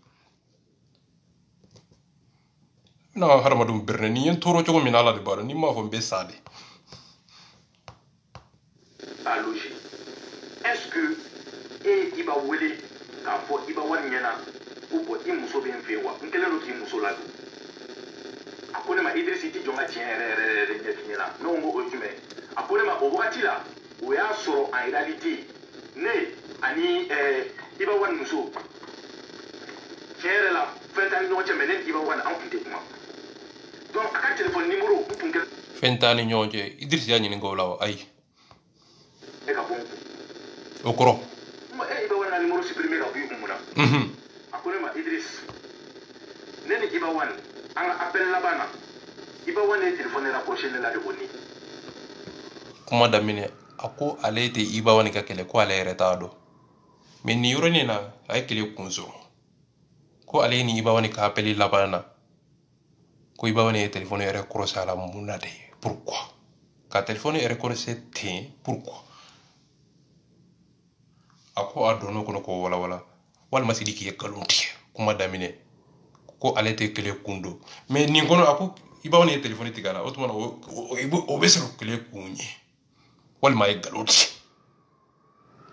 na hadamadenw bɛrɛ ni ye n tɔɔrɔ cogo min na ala de b'a dɔn ni m'a fɔ n bɛ sa de. A loger est ce que e Iba wele k'a fɔ Iba wani ɲɛna ko bɔn I muso bɛ n fɛ wa n kɛlen don k'i muso ladon a ko ne ma Idriss I ti jɔn ka tiɲɛ yɛrɛ ɲɛf'i ɲɛna ne ko n ko o ye jumɛn a ko ne ma o wagati la o y'a sɔrɔ en réalité ne ani Iba wani muso tiɲɛ yɛrɛ la fɛn t'an ni ɲɔgɔn cɛ mais ne ni Iba wani an tun tɛ kuma donc a ka téléphone numéro n tun kɛ. Fɛn t'an ni ɲɔgɔn cɛ Idriss y'a ɲininka o la wa ayi. E ka bɔ n kun. O kɔrɔ. E Iba wani ka numéro supprimer ka bɔ I kun mun na. A ko ne ma Idriss ne ni Iba wani an ka appel laban na Iba wani ye téléphone raccroché ne la de o ni. Kuma daminɛ a ko ale tɛ Iba wani ka kɛlɛ ko ale yɛrɛ t'a dɔn mais nin yɔrɔnin na a ye kɛlɛ kun sɔrɔ ko ale ni Iba wani ka appel laban na ko Iba wani ye téléphone yɛrɛ kɔrɔsi a la mun na de pourquoi ka téléphone yɛrɛ kɔrɔsi ten pourquoi a ko a dɔnn'o kɔnɔ k'o walawala walima Sidiki ye galon tigɛ kuma daminɛ ko ale tɛ kɛlɛ kun don mais nin kɔnɔ a ko Iba wani ye téléphone tigɛ a la o tuma na o bɛ sɔrɔ kɛlɛ kun ye walima a ye galon tigɛ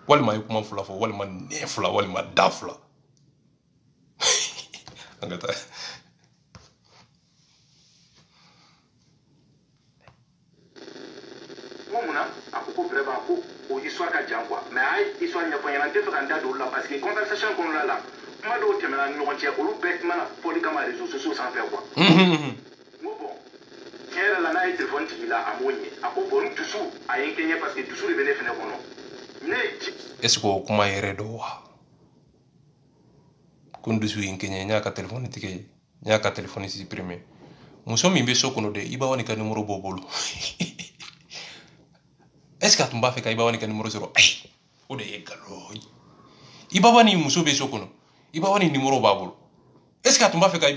walima a ye kuma fila fɔ walima nɛn fila walima da fila Angata. Mona, a ko vraiment ko o histoire ka jan quoi. Mais ay histoire nya fanya nte faka nda do la parce que conversation qu'on a là. Ma do temela ni on tie ko lu bet mana poli kama réseaux sociaux sans faire quoi. Bon. Kera la na téléphone ti la amonye. A ko bon tusu ayen kenye parce que tusu le bene fene kono. Est-ce que kuma yere do wa? Kundusu yin kenye nya ka téléphone tike nya ka téléphone supprimer. Muso mi be so kono de iba wani ka numéro bobolo. Est-ce que tu m'as fait qu'il y a un numéro 0? Aïe, on est égal. Il y a un numéro 0. Il y a un numéro 0. Est-ce que tu m'as fait qu'il y a